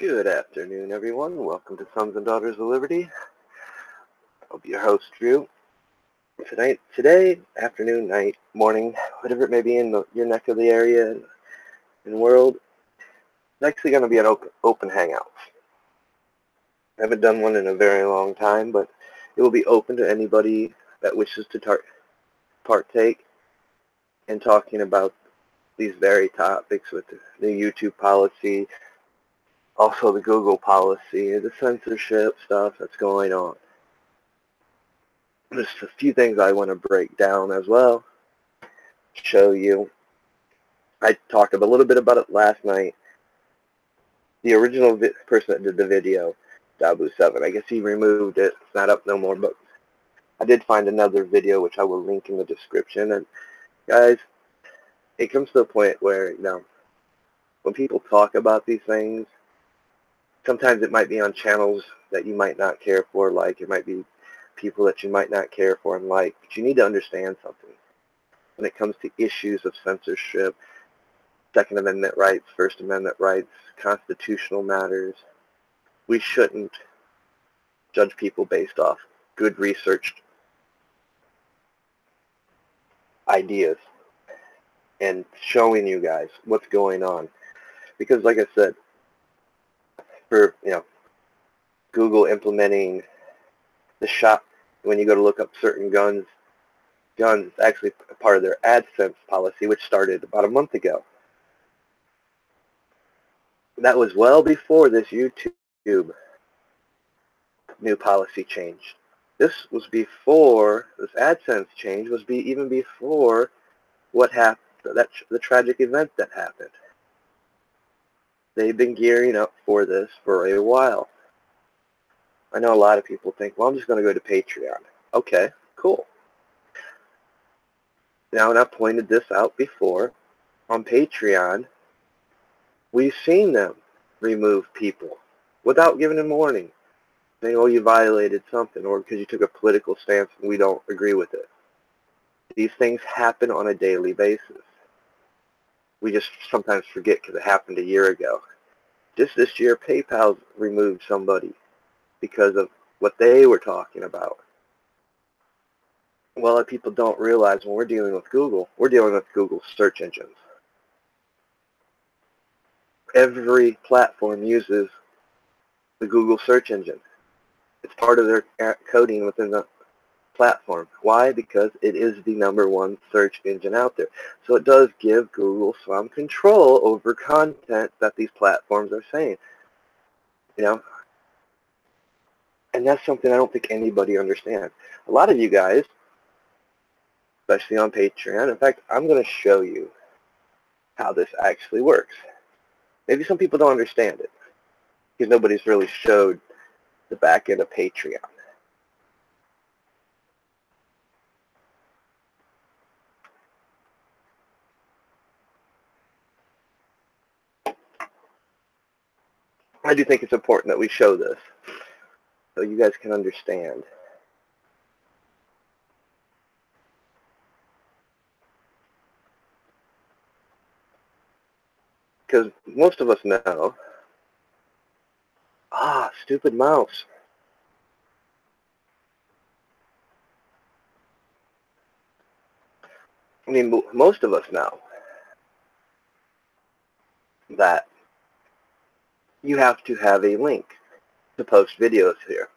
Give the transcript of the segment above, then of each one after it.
Good afternoon, everyone. Welcome to Sons and Daughters of Liberty. I'll be your host, Drew. Today, afternoon, night, morning, whatever it may be in your neck of the area and world, it's actually going to be an open Hangouts. I haven't done one in a very long time, but it will be open to anybody that wishes to partake in talking about these very topics with the YouTube policy, also the Google policy, the censorship stuff that's going on. There's a few things I want to break down as well, show you. I talked a little bit about it last night. The original person that did the video, Dabu7, I guess he removed it. It's not up no more, but I did find another video which I will link in the description. And guys, it comes to a point where, when people talk about these things, sometimes it might be on channels that you might not care for, like it might be people that you might not care for and like, but you need to understand something. When it comes to issues of censorship, Second Amendment rights, First Amendment rights, constitutional matters, we shouldn't judge people based off good researched ideas and showing you guys what's going on. Because like I said, for, Google implementing the shop, when you go to look up certain guns, it's actually part of their AdSense policy, which started about a month ago. That was well before this YouTube new policy change. This was before, this AdSense change was even before what happened, the tragic event that happened. They've been gearing up for this for a while. I know a lot of people think, well, I'm just going to go to Patreon. Okay, cool. Now, and I've pointed this out before, on Patreon, we've seen them remove people without giving them warning, saying, oh, you violated something, or because you took a political stance and we don't agree with it. These things happen on a daily basis. We just sometimes forget because it happened a year ago. Just this year, PayPal removed somebody because of what they were talking about. Well, a lot of people don't realize when we're dealing with Google, we're dealing with Google search engines. Every platform uses the Google search engine. It's part of their coding within the platform. Why? Because it is the #1 search engine out there. So it does give Google some control over content that these platforms are saying. And that's something I don't think anybody understands. A lot of you guys, especially on Patreon, in fact, I'm going to show you how this actually works. Maybe some people don't understand it because nobody's really showed the back end of Patreon. I do think it's important that we show this so you guys can understand. Because most of us know, stupid mouse. I mean, most of us know that you have to have a link to post videos here.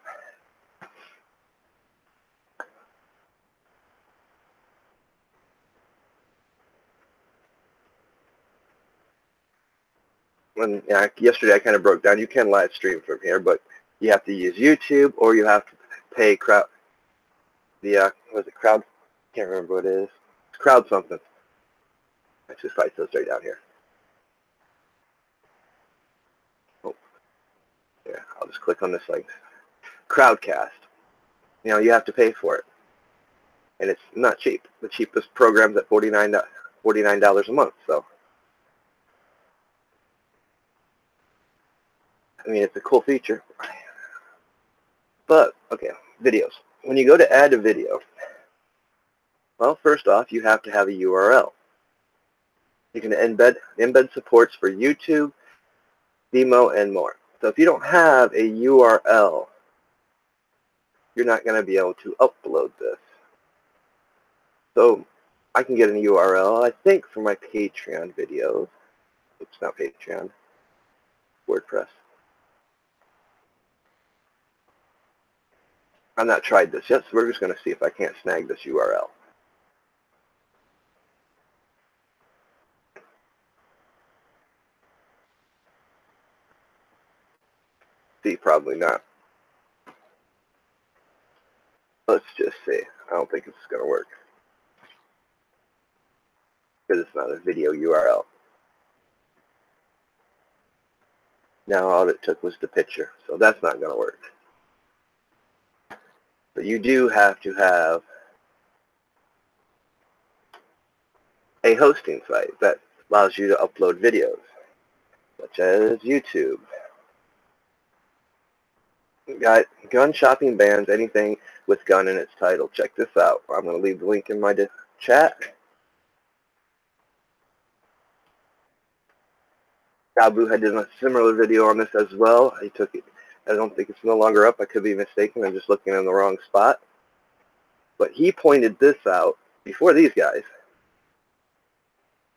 And yesterday I kind of broke down, you can live stream from here, but you have to use YouTube or you have to pay crowd, was it crowd? Can't remember what it is. It's crowd something. Actually, it's probably still straight down here. Oh, yeah, I'll just click on this link. Crowdcast. You have to pay for it. And it's not cheap. The cheapest program's at $49 a month, so. I mean, it's a cool feature. But, okay, videos. When you go to add a video, well, first off, you have to have a URL. You can embed supports for YouTube, Vimeo, and more. So if you don't have a URL, you're not going to be able to upload this. So I can get a URL, I think, for my Patreon videos. Oops, not Patreon. WordPress. I've not tried this yet, so we're just going to see if I can't snag this URL. See, probably not. Let's just see. I don't think it's going to work, because it's not a video URL. Now all it took was the picture, so that's not going to work. But you do have to have a hosting site that allows you to upload videos, such as YouTube. You got gun shopping bans anything with gun in its title. Check this out. I'm going to leave the link in my chat. Gabu had done a similar video on this as well. I took it. I don't think it's no longer up. I could be mistaken. I'm just looking in the wrong spot. But he pointed this out before these guys.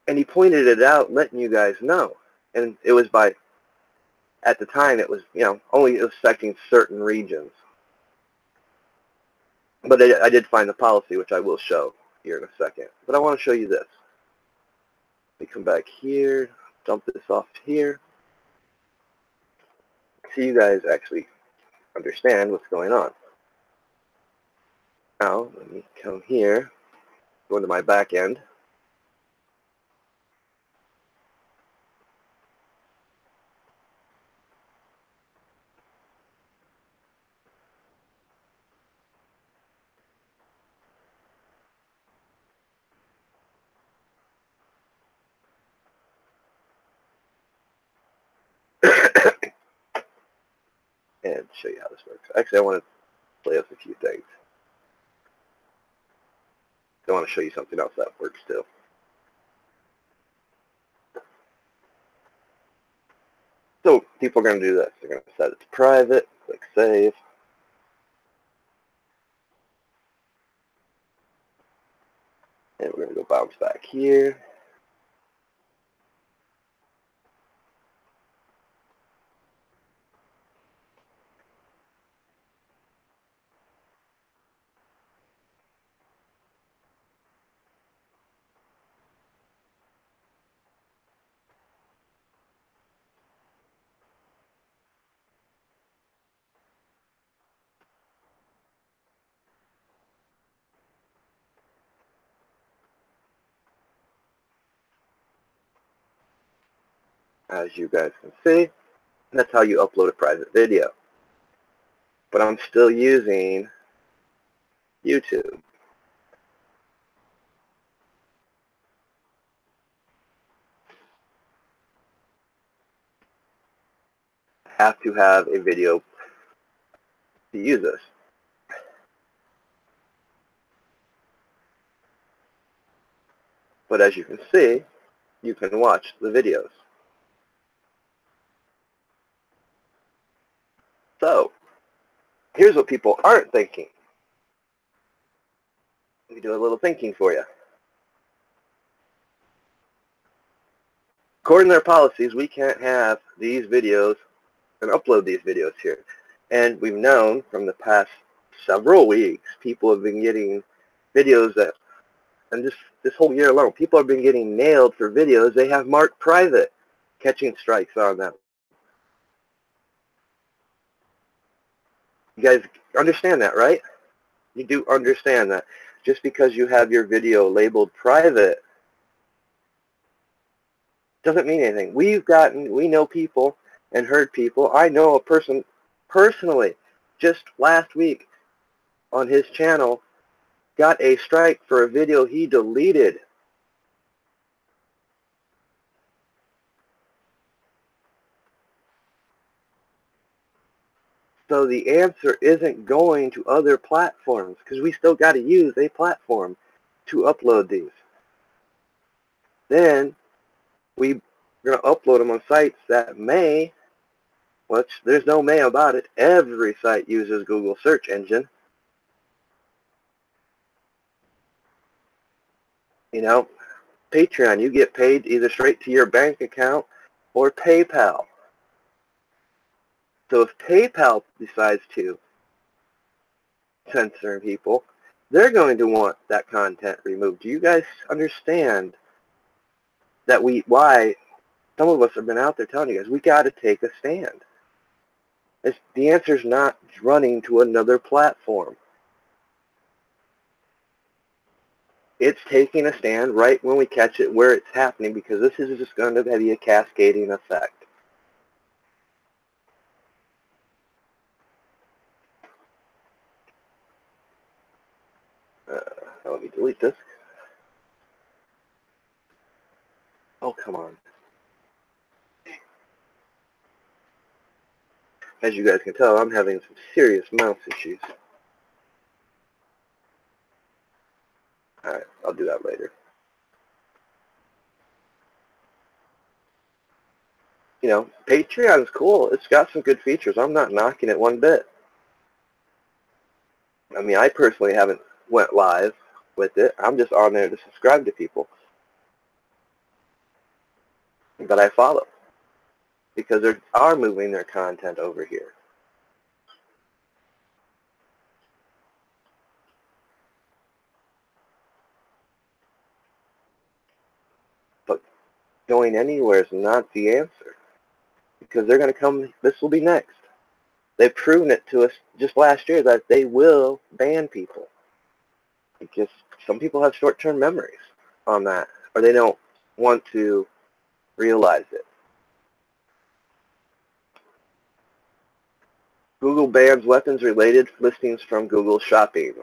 And he pointed it out, letting you guys know. And it was by, at the time, it was, only affecting certain regions. But I did find the policy, which I will show here in a second. But I want to show you this. Let me come back here, dump this off here. So you guys actually understand what's going on. Now, let me come here, go into my back end. And show you how this works. Actually, I want to play with a few things. I want to show you something else that works too. So people are going to do this. They're going to set it to private, click save. And we're going to go bounce back here. As you guys can see, that's how you upload a private video. But I'm still using YouTube. I have to have a video to use this. But as you can see, you can watch the videos. So, here's what people aren't thinking. Let me do a little thinking for you. According to their policies, we can't have these videos and upload these videos here. And we've known from the past several weeks, people have been getting videos that, and this whole year alone, people have been getting nailed for videos they have marked private, catching strikes on them. You guys understand that, right? You do understand that. Just because you have your video labeled private doesn't mean anything. We know people and heard people. I know a person personally just last week on his channel got a strike for a video he deleted. So the answer isn't going to other platforms, because we still got to use a platform to upload these. Then we're going to upload them on sites that may which there's no may about it. Every site uses Google search engine. You know, Patreon, you get paid either straight to your bank account or PayPal. So if PayPal decides to censor people, they're going to want that content removed. Do you guys understand that why some of us have been out there telling you guys, we got to take a stand? The answer's not running to another platform. It's taking a stand right when we catch it where it's happening, because this is just going to be a cascading effect. Let me delete this. Oh, come on. As you guys can tell, I'm having some serious mouse issues. Alright, I'll do that later. You know, Patreon's cool. It's got some good features. I'm not knocking it one bit. I mean, I personally haven't went live with it. I'm just on there to subscribe to people that I follow, because they are moving their content over here. But going anywhere is not the answer, because they're going to come, this will be next. They've proven it to us just last year that they will ban people. Just some people have short-term memories on that, or they don't want to realize it. Google bans weapons-related listings from Google Shopping.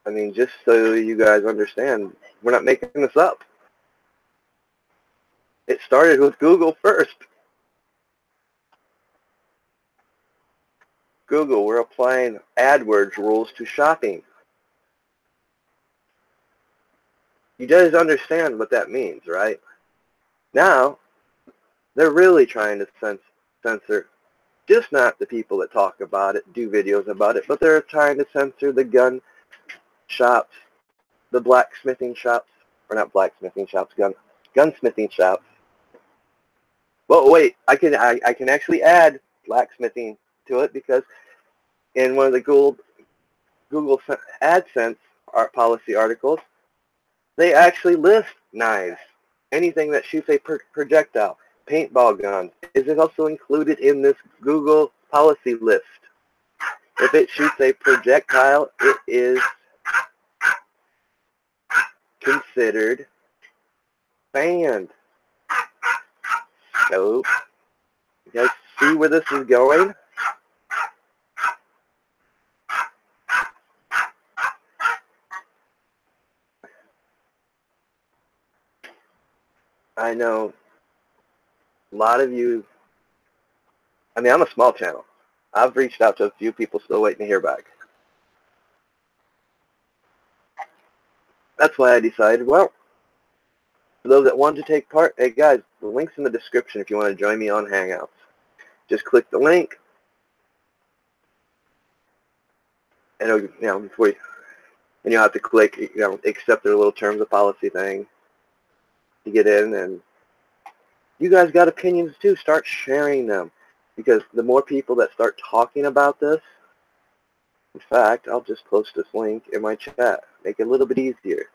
I mean, just so you guys understand, we're not making this up. It started with Google first. Google, we're applying AdWords rules to shopping. You guys understand what that means, right? Now, they're really trying to censor just not the people that talk about it, do videos about it, but they're trying to censor the gun shops, the blacksmithing shops, or not blacksmithing shops, gunsmithing shops. Well, wait, I can actually add blacksmithing to it, because in one of the Google AdSense policy articles, they actually list knives, anything that shoots a projectile, paintball guns. Is it also included in this Google policy list? If it shoots a projectile, it is considered banned. So, you guys see where this is going? I know a lot of you, I mean, I'm a small channel. I've reached out to a few people, still waiting to hear back. That's why I decided, well, for those that want to take part, hey guys, the link's in the description if you want to join me on Hangouts. Just click the link, and it'll, and you'll have to click, accept their little terms of policy thing to get in. And you guys got opinions too. Start sharing them, because the more people that start talking about this, in fact, I'll just post this link in my chat, make it a little bit easier.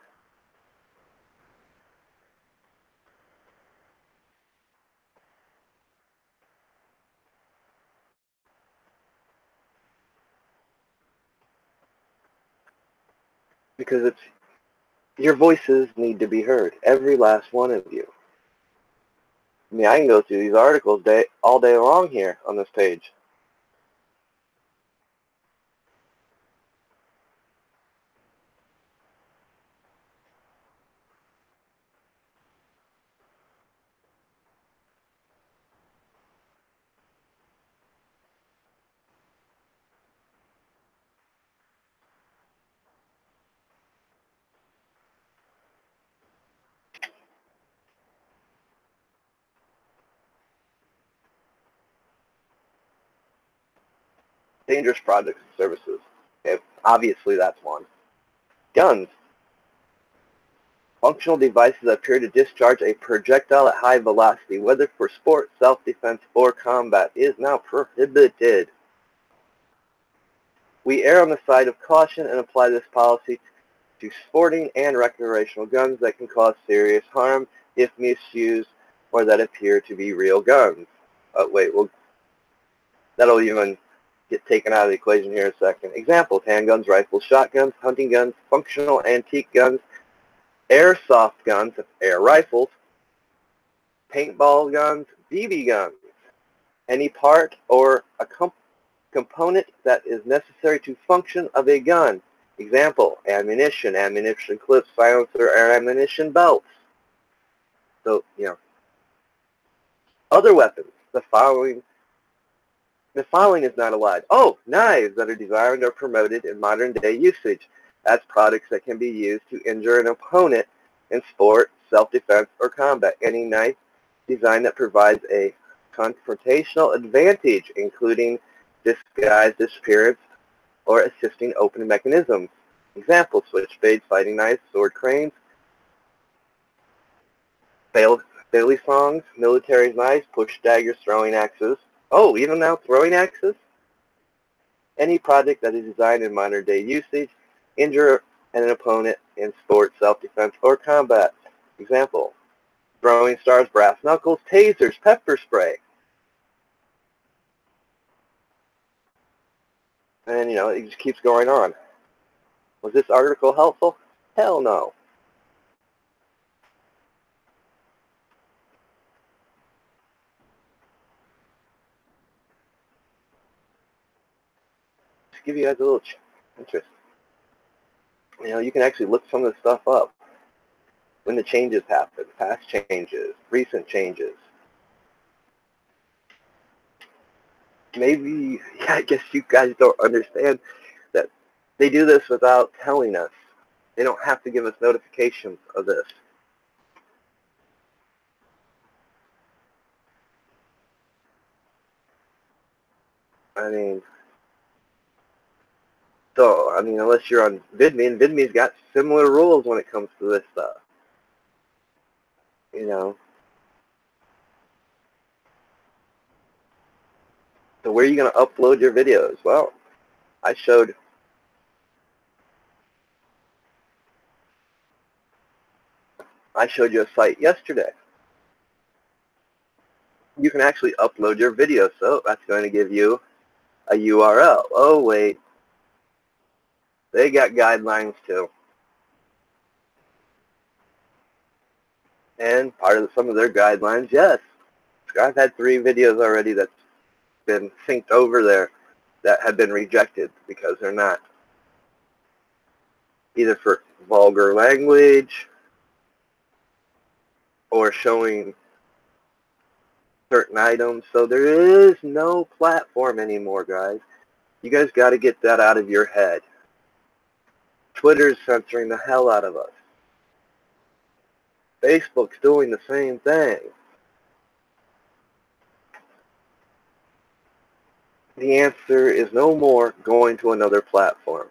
Because your voices need to be heard, every last one of you. I mean, I can go through these articles all day long here on this page. Dangerous products and services. Okay, obviously that's one. Guns. Functional devices that appear to discharge a projectile at high velocity, whether for sport, self-defense, or combat, is now prohibited. We err on the side of caution and apply this policy to sporting and recreational guns that can cause serious harm if misused or that appear to be real guns. That'll even get taken out of the equation here in a second. Examples: handguns, rifles, shotguns, hunting guns, functional antique guns, airsoft guns, air rifles, paintball guns, BB guns, any part or a component that is necessary to function of a gun. Example: ammunition, ammunition clips, silencer, or ammunition belts. So, other weapons. The following is not allowed. Oh, knives that are designed or promoted in modern day usage as products that can be used to injure an opponent in sport, self-defense, or combat. Any knife design that provides a confrontational advantage, including disguised disappearance or assisting open mechanisms. Examples: switchblades, fighting knives, sword cranes, Bailey songs, military knives, push daggers, throwing axes. Oh, even now throwing axes? Any product that is designed in modern day usage, injure an opponent in sport, self-defense, or combat. Example: throwing stars, brass knuckles, tasers, pepper spray. And, it just keeps going on. Was this article helpful? Hell no. Just give you guys a little interest. You can actually look some of the stuff up. When the changes happen, past changes, recent changes. Maybe, I guess you guys don't understand that they do this without telling us. They don't have to give us notifications of this. Unless you're on VidMe, and VidMe's got similar rules when it comes to this stuff. So where are you going to upload your videos? Well, I showed you a site yesterday. You can actually upload your video, so that's going to give you a URL. Oh, wait. They got guidelines too. And part of some of their guidelines, yes. I've had 3 videos already that's been synced over there that have been rejected because they're not either for vulgar language or showing certain items. So there is no platform anymore, guys. You guys got to get that out of your head. Twitter's censoring the hell out of us. Facebook's doing the same thing. The answer is no more going to another platform.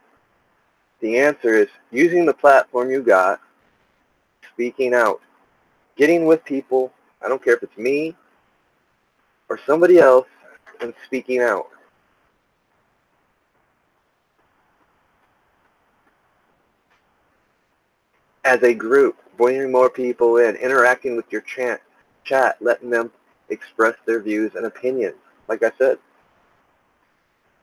The answer is using the platform you got, speaking out, getting with people, I don't care if it's me or somebody else, and speaking out. As a group, bringing more people in, interacting with your chat, letting them express their views and opinions. Like I said,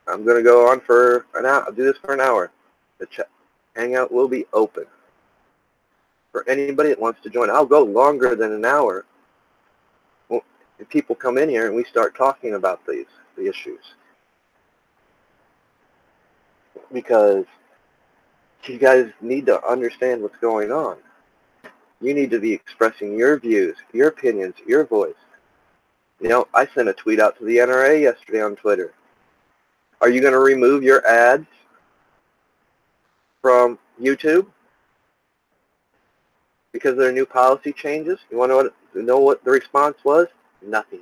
I'm going to go on for an hour. I'll do this for an hour. The Hangout will be open for anybody that wants to join. I'll go longer than an hour if people come in here and we start talking about the issues. Because you guys need to understand what's going on. You need to be expressing your views, your opinions, your voice. I sent a tweet out to the NRA yesterday on Twitter. Are you going to remove your ads from YouTube because of their new policy changes? You want to know what the response was? Nothing.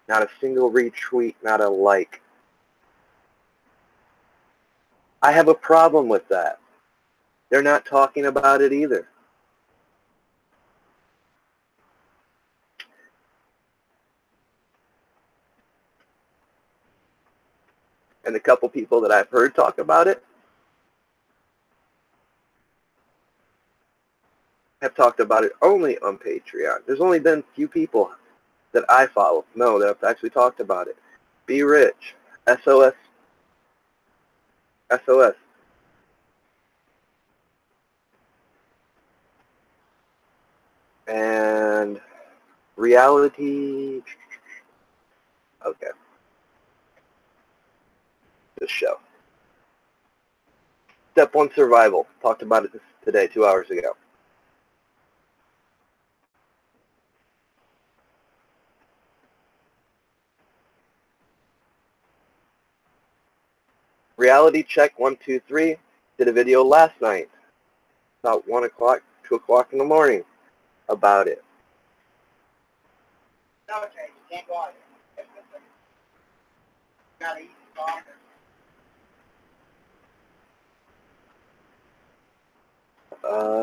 Not a single retweet, not a like. I have a problem with that. They're not talking about it either. And the couple people that I've heard talk about it have talked about it only on Patreon. There's only been a few people that I follow, that have actually talked about it. Be Rich, SOS, SOS. And Reality, okay, this show. Step 1 Survival, talked about it today, 2 hours ago. Reality Check 123 did a video last night, about 1 o'clock, 2 o'clock in the morning, about it. Okay, you can't go on it. You gotta eat stronger.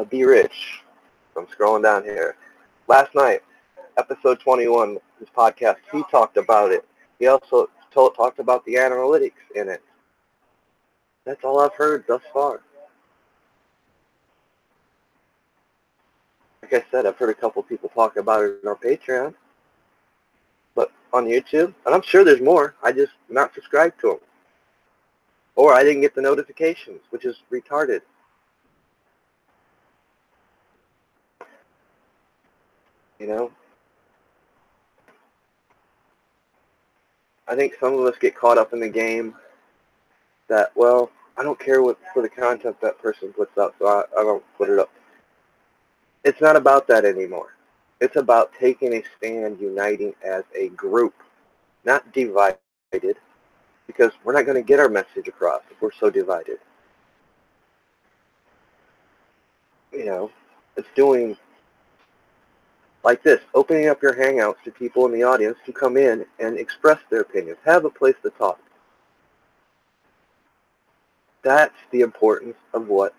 Be Rich. I'm scrolling down here. Last night, episode 21, his podcast, he talked about it. He also talked about the analytics in it. That's all I've heard thus far. Like I said, I've heard a couple people talk about it on Patreon, but on YouTube, and I'm sure there's more. I just not subscribed to them. Or I didn't get the notifications, which is retarded. You know? I think some of us get caught up in the game that, well, I don't care what for the content that person puts up, so I don't put it up. It's not about that anymore. It's about taking a stand, uniting as a group, not divided, because we're not going to get our message across if we're so divided. You know, it's doing like this, opening up your Hangouts to people in the audience to come in and express their opinions, have a place to talk. That's the importance of what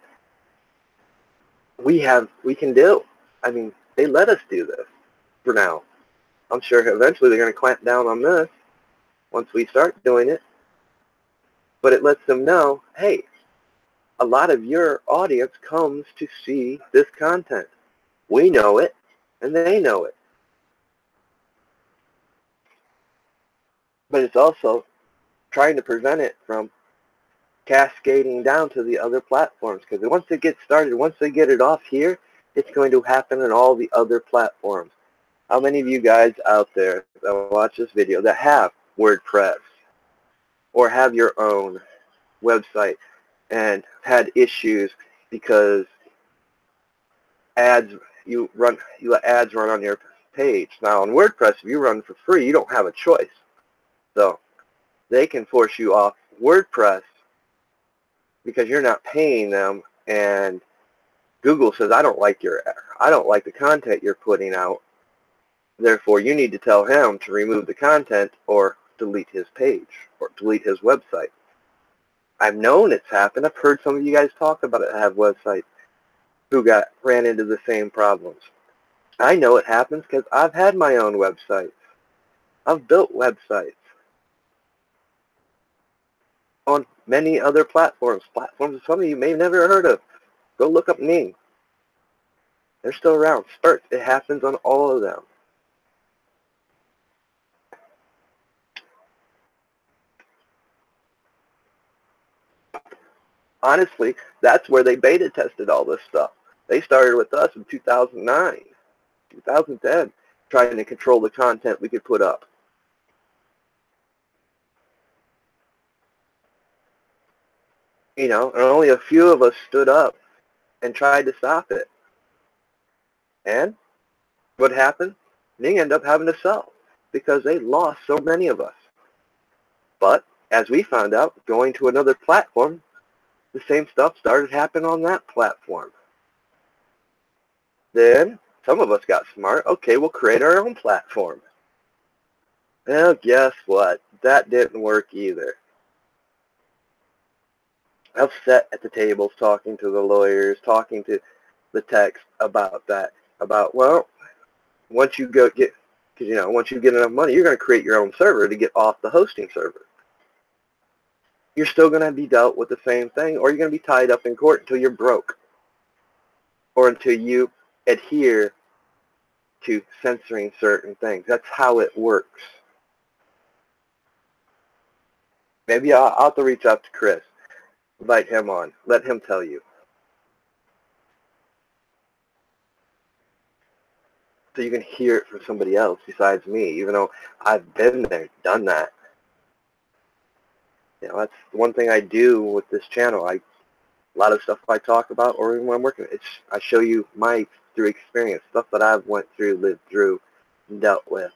we can do. I mean, they let us do this for now. I'm sure eventually they're going to clamp down on this once we start doing it. But it lets them know, hey, a lot of your audience comes to see this content. We know it, and they know it. But it's also trying to prevent it from cascading down to the other platforms, because once it gets started, once they get it off here, it's going to happen on all the other platforms. How many of you guys out there that watch this video that have WordPress or have your own website and had issues because you let ads run on your page? Now on WordPress, if you run for free, you don't have a choice. So they can force you off WordPress because you're not paying them, and Google says, I don't like the content you're putting out. Therefore, you need to tell him to remove the content or delete his page or delete his website. I've known it's happened. I've heard some of you guys talk about it, have websites who ran into the same problems. I know it happens because I've had my own websites. I've built websites on many other platforms that some of you may have never heard of. Go look up Ning. They're still around. Spurt. It happens on all of them. Honestly, that's where they beta tested all this stuff. They started with us in 2009, 2010, trying to control the content we could put up. You know, and only a few of us stood up and tried to stop it. And what happened? Ning ended up having to sell because they lost so many of us. But as we found out, going to another platform, the same stuff started happening on that platform. Then some of us got smart. Okay, we'll create our own platform. Well, guess what? That didn't work either. I've sat at the tables talking to the lawyers, talking to the techs about that, about, well, once you go get, because, once you get enough money, you're going to create your own server to get off the hosting server. You're still going to be dealt with the same thing, or you're going to be tied up in court until you're broke, or until you adhere to censoring certain things. That's how it works. Maybe I'll have to reach out to Chris, invite him on, let him tell you. So you can hear it from somebody else besides me, even though I've been there, done that. That's one thing I do with this channel. A lot of stuff I talk about, or even when I'm working, I show you through experience, stuff that I've went through, lived through, and dealt with.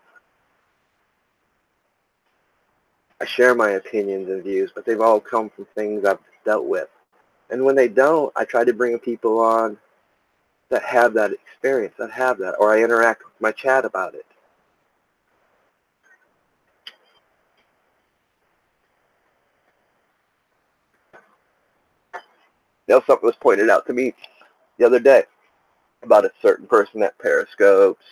I share my opinions and views, but they've all come from things I've dealt with. And when they don't, I try to bring people on that have that experience, or I interact with my chat about it. Something was pointed out to me the other day about a certain person that Periscopes,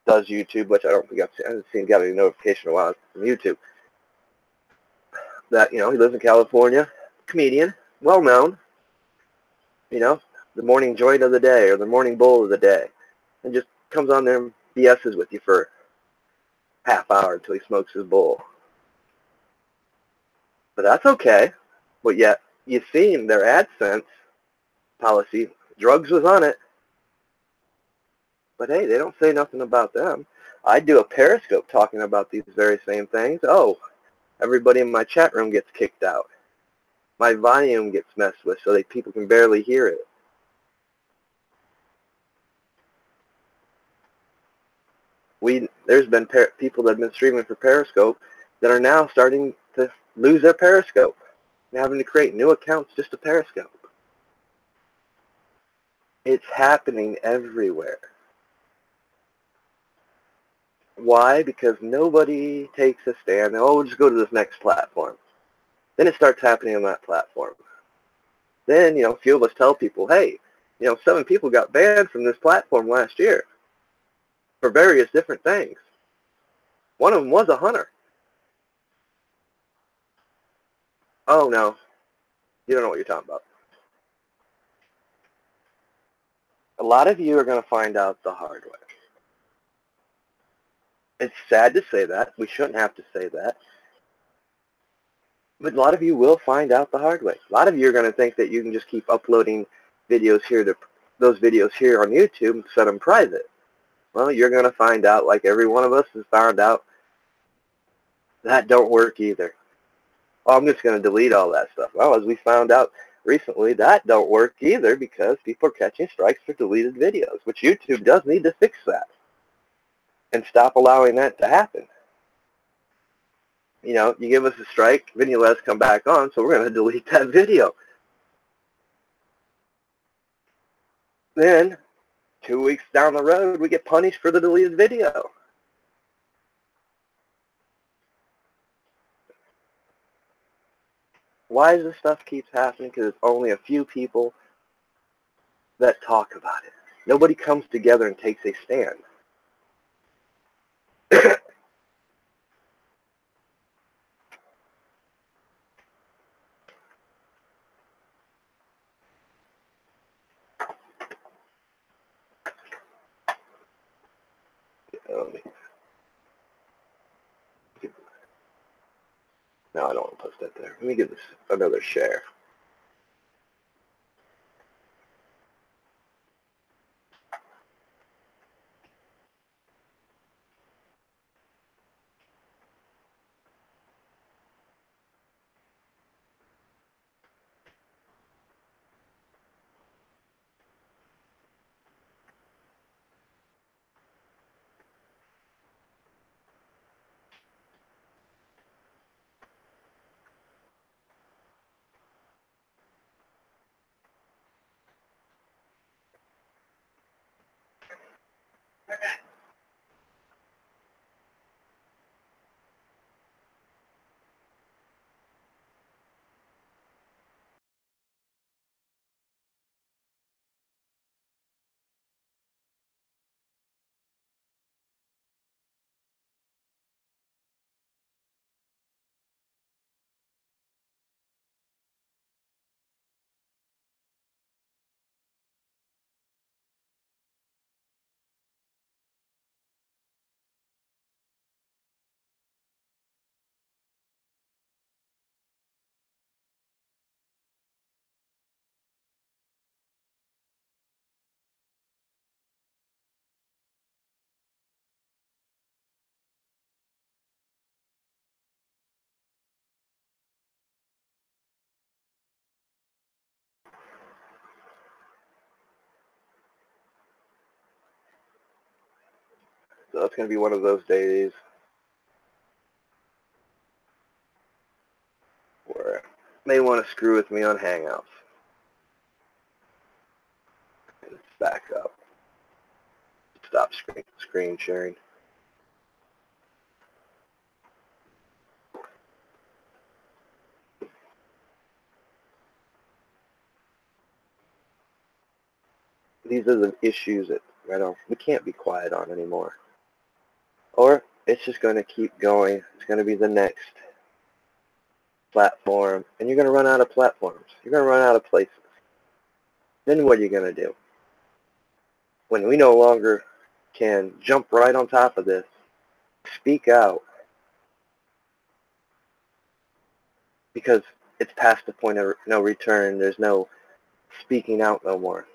does YouTube, which I haven't seen got any notification in a while from YouTube. That, he lives in California, comedian, well known, the morning joint of the day or the morning bowl of the day, and just comes on there and BS's with you for half hour until he smokes his bowl. But that's okay. But yet, you've seen their AdSense policy, drugs was on it. But hey, they don't say nothing about them. I do a Periscope talking about these very same things. Oh, everybody in my chat room gets kicked out. My volume gets messed with so that people can barely hear it. There's been people that have been streaming for Periscope that are now starting to lose their Periscope and having to create new accounts just to Periscope. It's happening everywhere. Why? Because nobody takes a stand. We'll just go to this next platform. Then it starts happening on that platform. Then, a few of us tell people, hey, 7 people got banned from this platform last year for various different things. One of them was a hunter. Oh, no. You don't know what you're talking about. A lot of you are going to find out the hard way. It's sad to say that. We shouldn't have to say that. But a lot of you will find out the hard way. A lot of you are going to think that you can just keep uploading videos those videos here on YouTube and set them private. Well, you're going to find out, like every one of us has found out, that don't work either. Oh, I'm just going to delete all that stuff. Well, as we found out recently, that don't work either because people are catching strikes for deleted videos, which YouTube does need to fix that and stop allowing that to happen. You give us a strike, then you let us come back on, so we're going to delete that video. Then, 2 weeks down the road, we get punished for the deleted video. Why does this stuff keeps happening? Because it's only a few people that talk about it. Nobody comes together and takes a stand. No, I don't want to post that there. Let me give this another share. So it's going to be one of those days where they want to screw with me on Hangouts. Let's back up. Stop screen sharing. These are the issues that we can't be quiet on anymore. Or it's just going to keep going. It's going to be the next platform, and you're going to run out of platforms. You're going to run out of places. Then what are you going to do? When we no longer can jump right on top of this, speak out, because it's past the point of no return. There's no speaking out no more,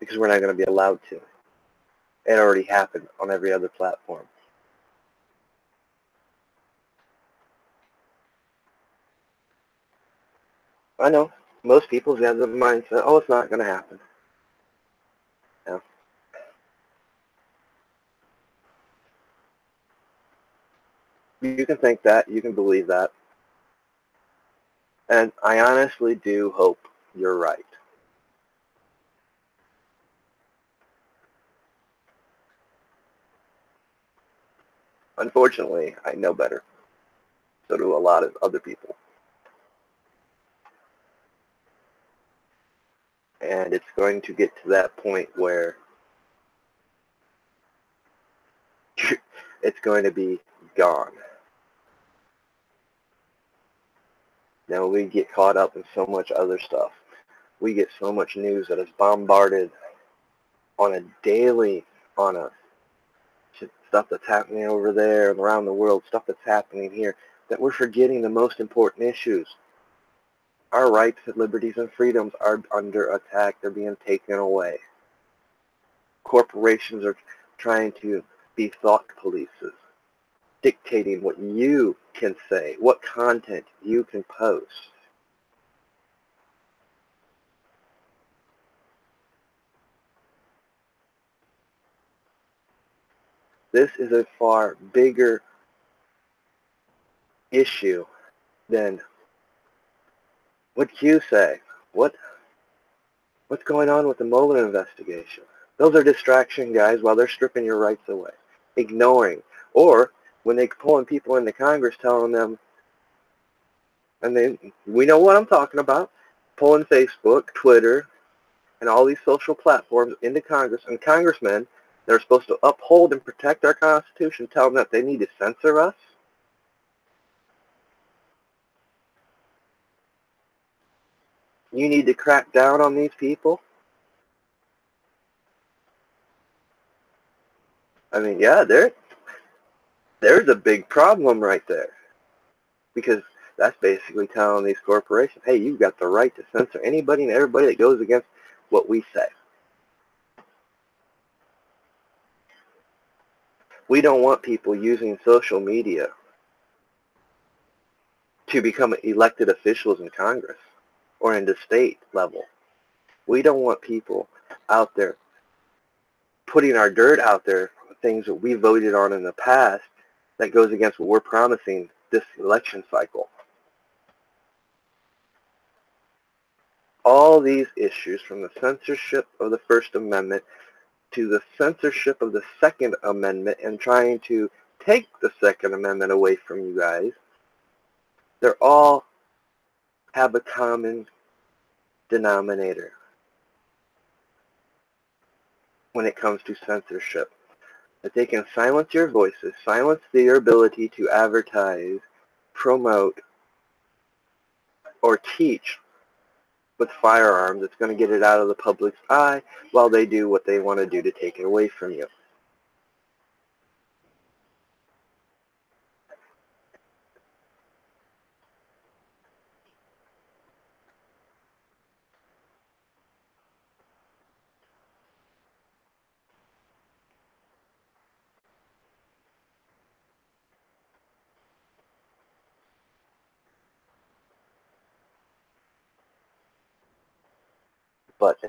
because we're not going to be allowed to. It already happened on every other platform. I know most people have the mindset, oh, it's not going to happen. No. You can think that, you can believe that, and I honestly do hope you're right. Unfortunately, I know better. So do a lot of other people. And it's going to get to that point where it's going to be gone. Now we get caught up in so much other stuff. We get so much news that is bombarded on a daily, on a stuff that's happening over there and around the world, stuff that's happening here, that we're forgetting the most important issues. Our rights, liberties, and freedoms are under attack. They're being taken away. Corporations are trying to be thought polices, dictating what you can say, what content you can post. This is a far bigger issue than what you say. What's going on with the Mueller investigation? Those are distraction guys while they're stripping your rights away, ignoring. Or when they're pulling people into Congress telling them, and we know what I'm talking about, pulling Facebook, Twitter, and all these social platforms into Congress, and congressmen that are supposed to uphold and protect our Constitution tell them that they need to censor us. You need to crack down on these people. I mean, yeah, there's a big problem right there, because that's basically telling these corporations, hey, you've got the right to censor anybody and everybody that goes against what we say. We don't want people using social media to become elected officials in Congress or in the state level. We don't want people out there putting our dirt out there, things that we voted on in the past that goes against what we're promising this election cycle. All these issues, from the censorship of the First Amendment to the censorship of the Second Amendment and trying to take the Second Amendment away from you guys, they all have a common denominator when it comes to censorship. That they can silence your voices, silence your ability to advertise, promote, or teach with firearms. It's going to get it out of the public's eye while they do what they want to do to take it away from you. But,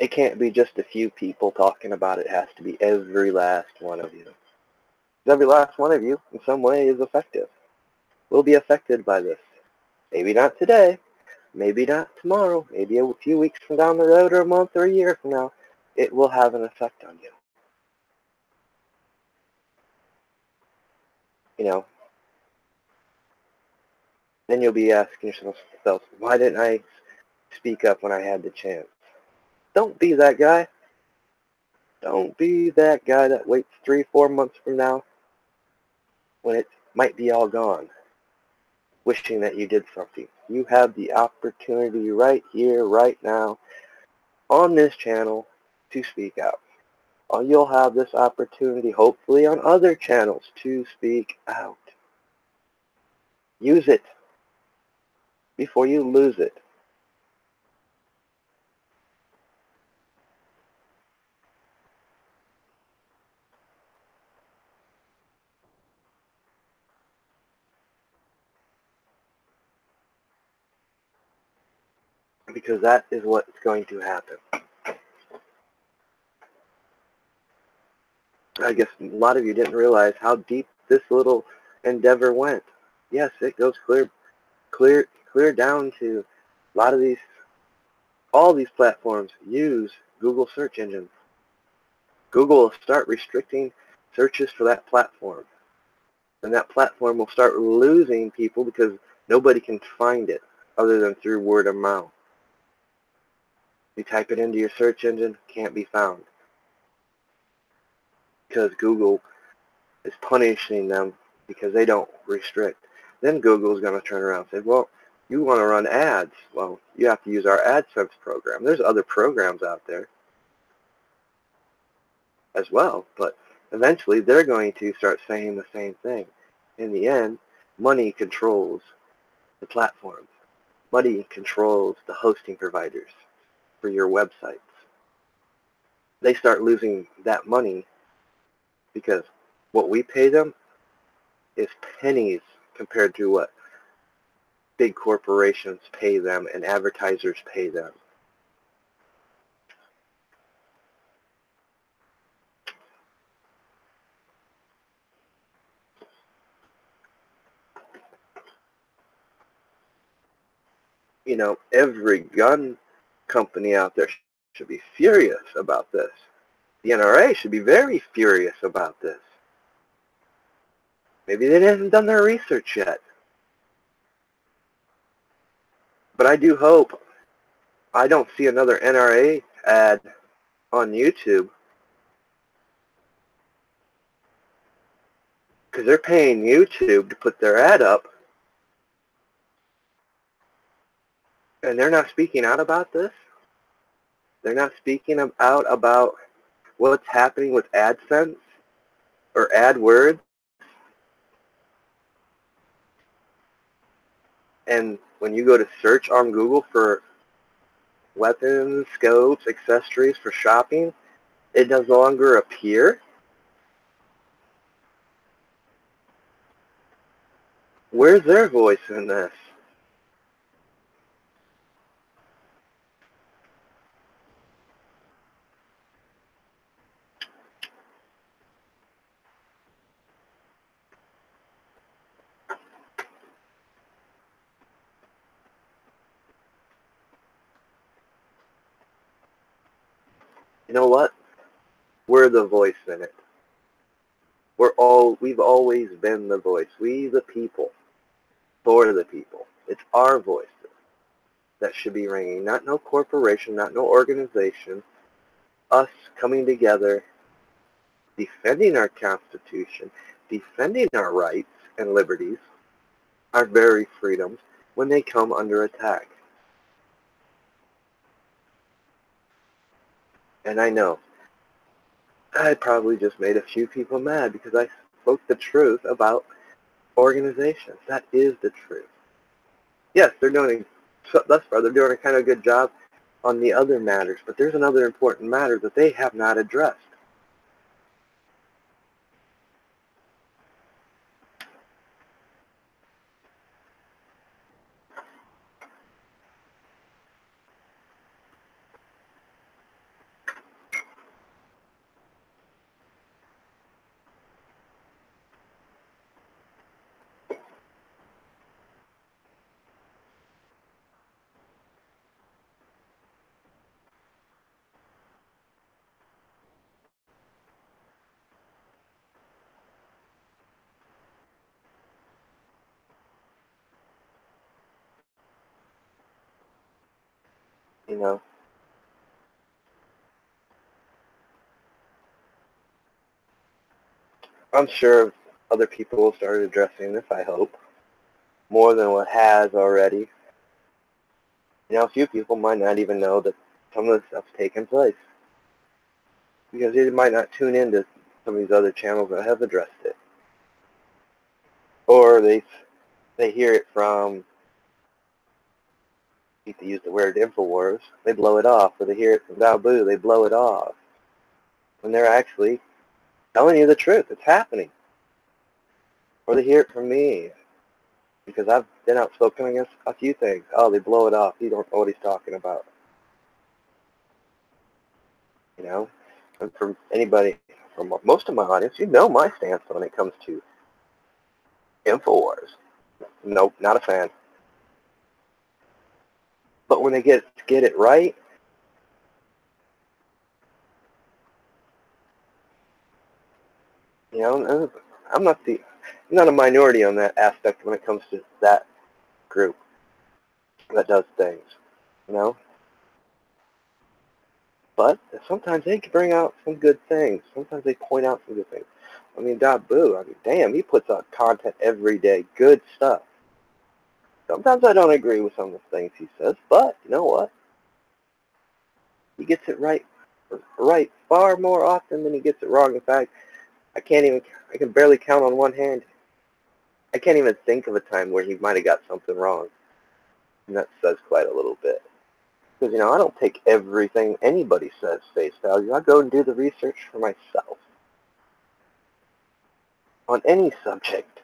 It can't be just a few people talking about it. It has to be every last one of you. Every last one of you, in some way, is affected. Will be affected by this. Maybe not today. Maybe not tomorrow. Maybe a few weeks from down the road, or a month, or a year from now. It will have an effect on you. You know, then you'll be asking yourself, why didn't I speak up when I had the chance? Don't be that guy. Don't be that guy that waits 3-4 months from now when it might be all gone, wishing that you did something. You have the opportunity right here, right now, on this channel to speak out. You'll have this opportunity, hopefully, on other channels to speak out. Use it before you lose it. Because that is what's going to happen. I guess a lot of you didn't realize how deep this little endeavor went. Yes, it goes clear down to a lot of these, all these platforms use Google search engines. Google will start restricting searches for that platform. And that platform will start losing people because nobody can find it other than through word of mouth. You type it into your search engine, can't be found. Because Google is punishing them because they don't restrict. Then Google is going to turn around and say, well, you want to run ads. Well, you have to use our AdSense program. There's other programs out there as well, but eventually they're going to start saying the same thing. In the end, money controls the platforms. Money controls the hosting providers for your websites. They start losing that money because what we pay them is pennies compared to what big corporations pay them and advertisers pay them. You know, every gun company out there should be furious about this. The NRA should be very furious about this. Maybe they haven't done their research yet. But I do hope I don't see another NRA ad on YouTube, because they're paying YouTube to put their ad up, and they're not speaking out about this. They're not speaking out about what's happening with AdSense or AdWords. And when you go to search on Google for weapons, scopes, accessories for shopping, it does no longer appear. Where's their voice in this? You know what? We're the voice in it. We've always been the voice. We the people, for the people. It's our voice that should be ringing, not no corporation, not no organization. Us coming together, defending our Constitution, defending our rights and liberties, our very freedoms, when they come under attack. And I know I probably just made a few people mad because I spoke the truth about organizations. That is the truth. Yes, thus far, they're doing a kind of good job on the other matters, but there's another important matter that they have not addressed. you know. I'm sure other people will start addressing this, I hope, more than what has already. You know, a few people might not even know that some of this stuff's taken place, because they might not tune into some of these other channels that have addressed it. Or they hear it from, if they use the word InfoWars, they blow it off. Or they hear it from Dabu, they blow it off. When they're actually telling you the truth, it's happening. Or they hear it from me, because I've been outspoken against a few things. Oh, they blow it off. He don't know what he's talking about. You know? And from anybody, from most of my audience, you know my stance when it comes to InfoWars. Nope, not a fan. But when they get it right, you know, I'm not a minority on that aspect when it comes to that group that does things, you know. But sometimes they can bring out some good things. Sometimes they point out some good things. I mean, Dabu, I mean, damn, he puts out content every day, good stuff. Sometimes I don't agree with some of the things he says, but you know what? He gets it right far more often than he gets it wrong. In fact, I can barely count on one hand. I can't even think of a time where he might have got something wrong. And that says quite a little bit. Because, you know, I don't take everything anybody says face value. I go and do the research for myself. On any subject,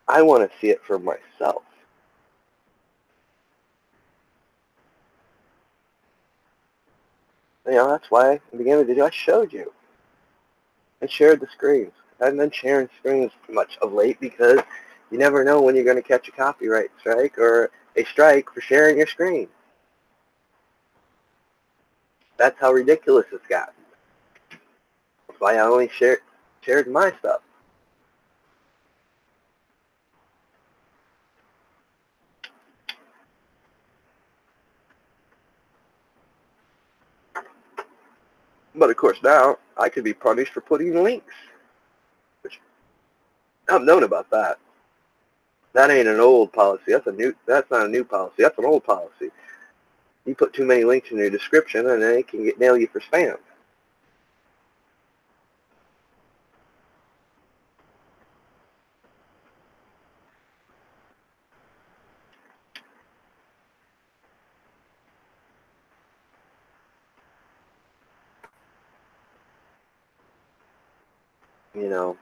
I want to see it for myself. You know, that's why in the beginning of the video I showed you and shared the screens. I haven't been sharing screens much of late because you never know when you're going to catch a copyright strike or a strike for sharing your screen. That's how ridiculous it's gotten. That's why I only shared my stuff. But of course now I could be punished for putting links. Which I've known about that. That ain't an old policy. That's not a new policy. That's an old policy. You put too many links in your description and they can nail you for spam. You know.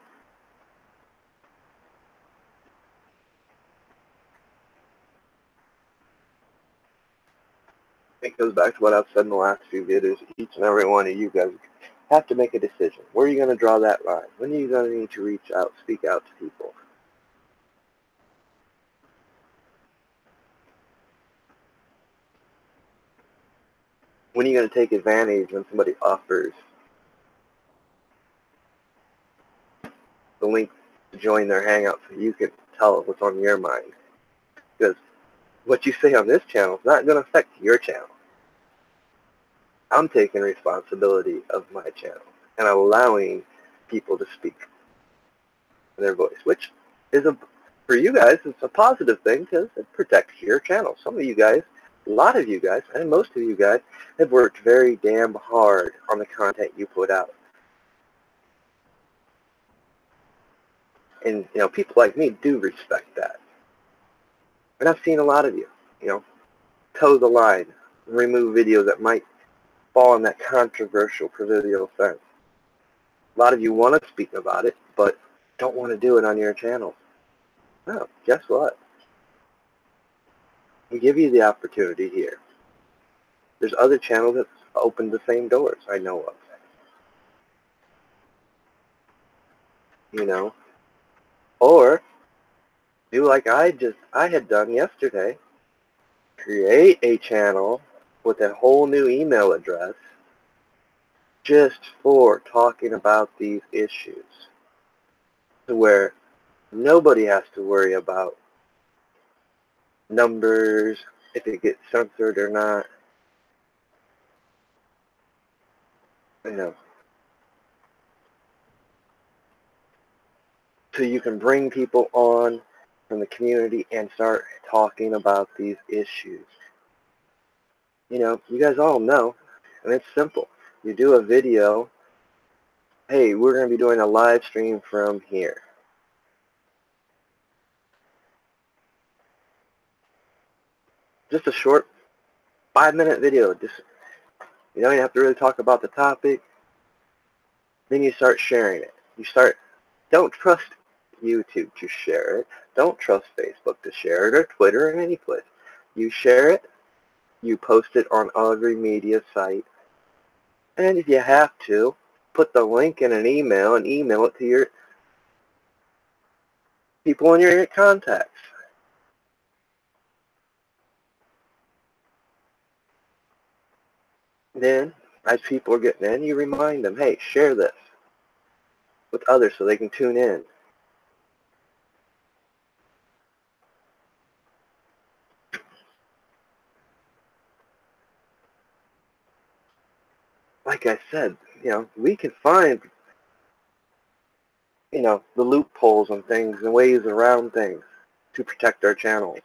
It goes back to what I've said in the last few videos. Each and every one of you guys have to make a decision. Where are you going to draw that line? When are you going to need to reach out, speak out to people? When are you going to take advantage when somebody offers the link to join their Hangout so you can tell what's on your mind? Because what you say on this channel is not going to affect your channel. I'm taking responsibility of my channel and allowing people to speak their voice, which is for you guys, it's a positive thing because it protects your channel. Some of you guys, a lot of you guys, and most of you guys have worked very damn hard on the content you put out. And, you know, people like me do respect that. And I've seen a lot of you, you know, toe the line, remove videos that might fall on that controversial proverbial fence. A lot of you want to speak about it, but don't want to do it on your channel. Well, guess what? We give you the opportunity here. There's other channels that open the same doors I know of. You know? Or do like I had done yesterday. Create a channel with a whole new email address just for talking about these issues, to where nobody has to worry about numbers if it gets censored or not. You know, so you can bring people on from the community and start talking about these issues. You know, you guys all know, and it's simple. You do a video, hey, we're going to be doing a live stream from here. Just a short 5-minute video. Just, you don't even have to really talk about the topic. Then you start sharing it. Don't trust YouTube to share it. Don't trust Facebook to share it, or Twitter, or any place. You share it, you post it on every media site, and if you have to, put the link in an email and email it to your people in your contacts. Then, as people are getting in, you remind them, hey, share this with others so they can tune in. Like I said, you know, we can find, you know, the loopholes and things and ways around things to protect our channels.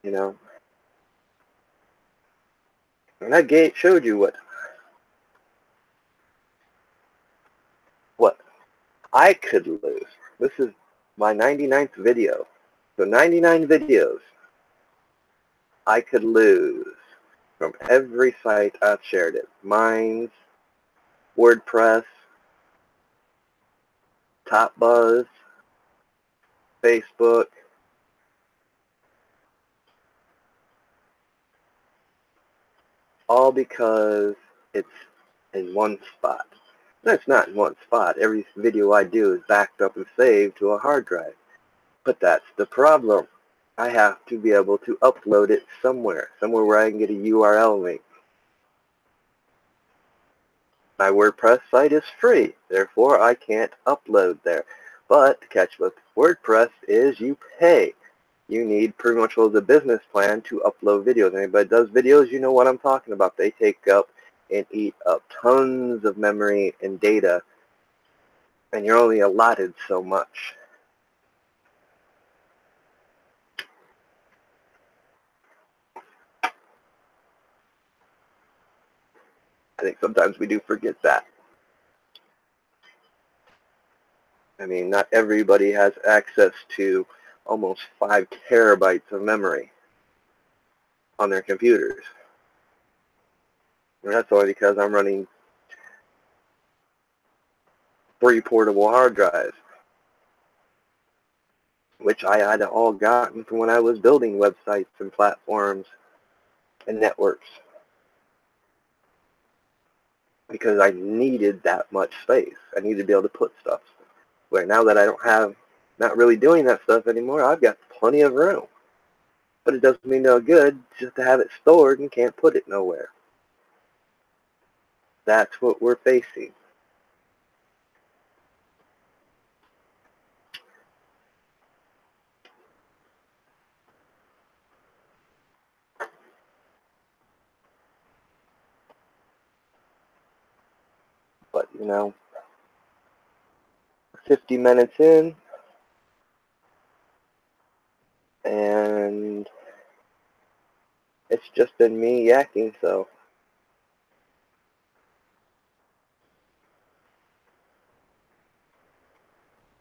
You know, and that gate showed you what I could lose. This is my 99th video. So 99 videos I could lose from every site I've shared it. Mine's, WordPress, Top Buzz, Facebook, all because it's in one spot. No, it's not in one spot. Every video I do is backed up and saved to a hard drive. But that's the problem. I have to be able to upload it somewhere where I can get a URL link. My WordPress site is free, therefore I can't upload there. But the catch with WordPress is you pay. You need pretty much a business plan to upload videos. Anybody that does videos, you know what I'm talking about. They take up and eat up tons of memory and data, and you're only allotted so much. I think sometimes we do forget that. I mean, not everybody has access to almost 5 terabytes of memory on their computers. And that's only because I'm running 3 portable hard drives, which I had all gotten from when I was building websites and platforms and networks, because I needed that much space. I needed to be able to put stuff. Where now that I not really doing that stuff anymore, I've got plenty of room. But it doesn't mean no good just to have it stored and can't put it nowhere. That's what we're facing. But, you know, 50 minutes in, and it's just been me yakking, so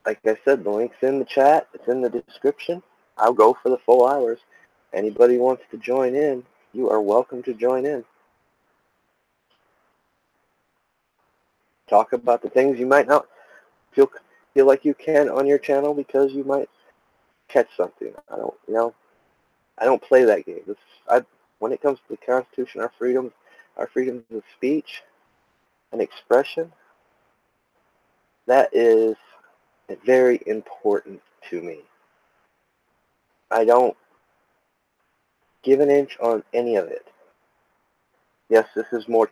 like I said, the link's in the chat, it's in the description. I'll go for the full hours. Anybody wants to join in, you are welcome to join in. Talk about the things you might not feel like you can on your channel because you might catch something. I don't play that game. When it comes to the Constitution, our freedoms of speech and expression, that is very important to me. I don't give an inch on any of it. Yes, this is a more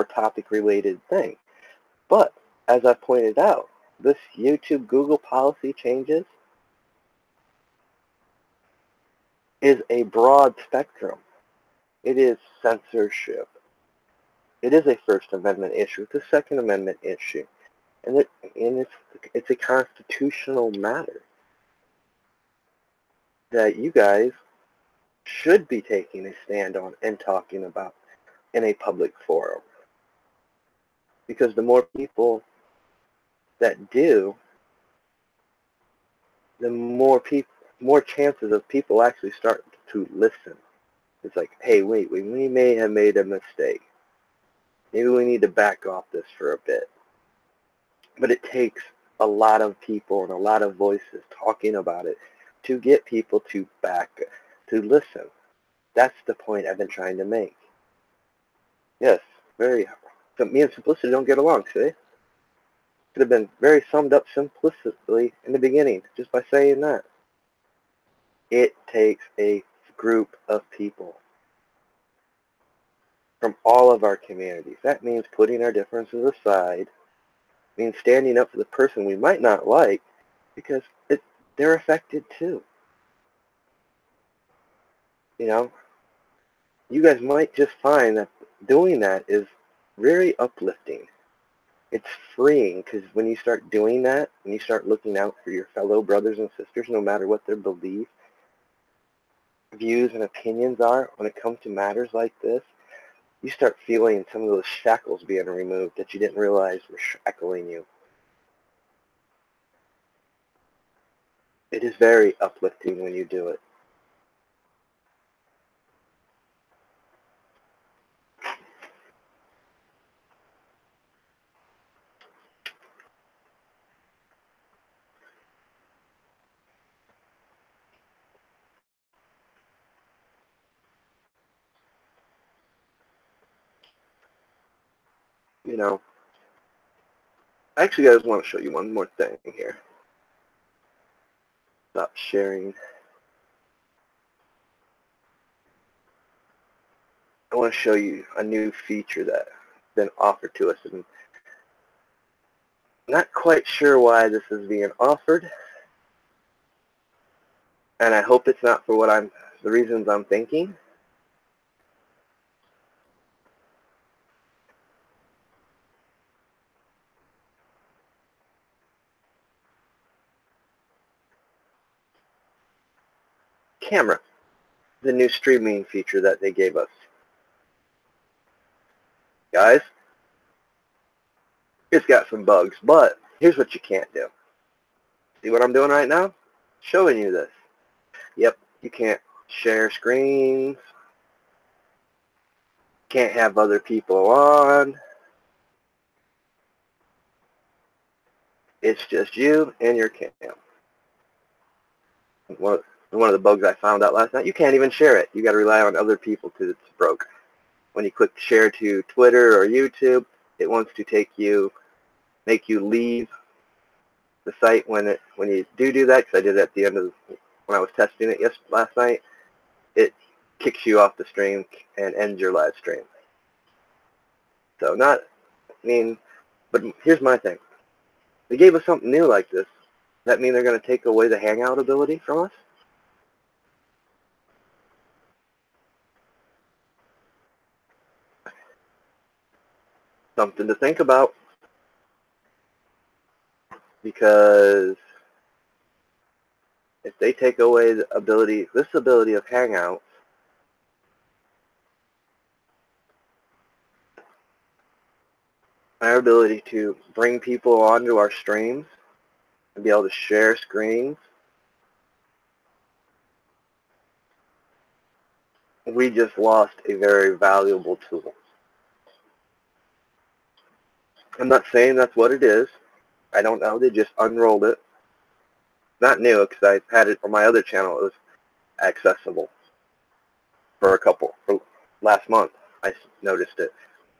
topic-related thing. But, as I pointed out, this YouTube Google policy changes, is a broad spectrum. It is censorship. It is a First Amendment issue. It's a Second Amendment issue. And it's a constitutional matter that you guys should be taking a stand on and talking about in a public forum. Because the more people that do, the more chances of people actually start to listen. It's like, hey, wait, we may have made a mistake. Maybe we need to back off this for a bit. But it takes a lot of people and a lot of voices talking about it to get people to listen. That's the point I've been trying to make. Yes, so me and Simplicity don't get along, see? Could have been very summed up simplistically in the beginning, just by saying that. It takes a group of people from all of our communities. That means putting our differences aside, means standing up for the person we might not like, because they're affected too. You know, you guys might just find that doing that is very uplifting. It's freeing, because when you start doing that, when you start looking out for your fellow brothers and sisters, no matter what their beliefs, views, and opinions are when it comes to matters like this, you start feeling some of those shackles being removed that you didn't realize were shackling you. It is very uplifting when you do it. You know, I actually guys want to show you one more thing here. Stop sharing. I want to show you a new feature that's been offered to us, and I'm not quite sure why this is being offered, and I hope it's not for the reasons I'm thinking. Camera, the new streaming feature that they gave us. Guys, it's got some bugs, but here's what you can't do. See what I'm doing right now? Showing you this. Yep, you can't share screens, can't have other people on. It's just you and your cam. One of the bugs I found out last night, you can't even share it. You got to rely on other people because it's broke. When you click share to Twitter or YouTube, it wants to make you leave the site when you do that, because I did it at the end of when I was testing it last night. It kicks you off the stream and ends your live stream. So but here's my thing. They gave us something new like this. Does that mean they're going to take away the Hangout ability from us? Something to think about, because if they take away this ability of Hangout, our ability to bring people onto our streams and be able to share screens, we just lost a very valuable tool. I'm not saying that's what it is. I don't know. They just unrolled it. Not new, because I've had it on my other channel. It was accessible for last month. I noticed it.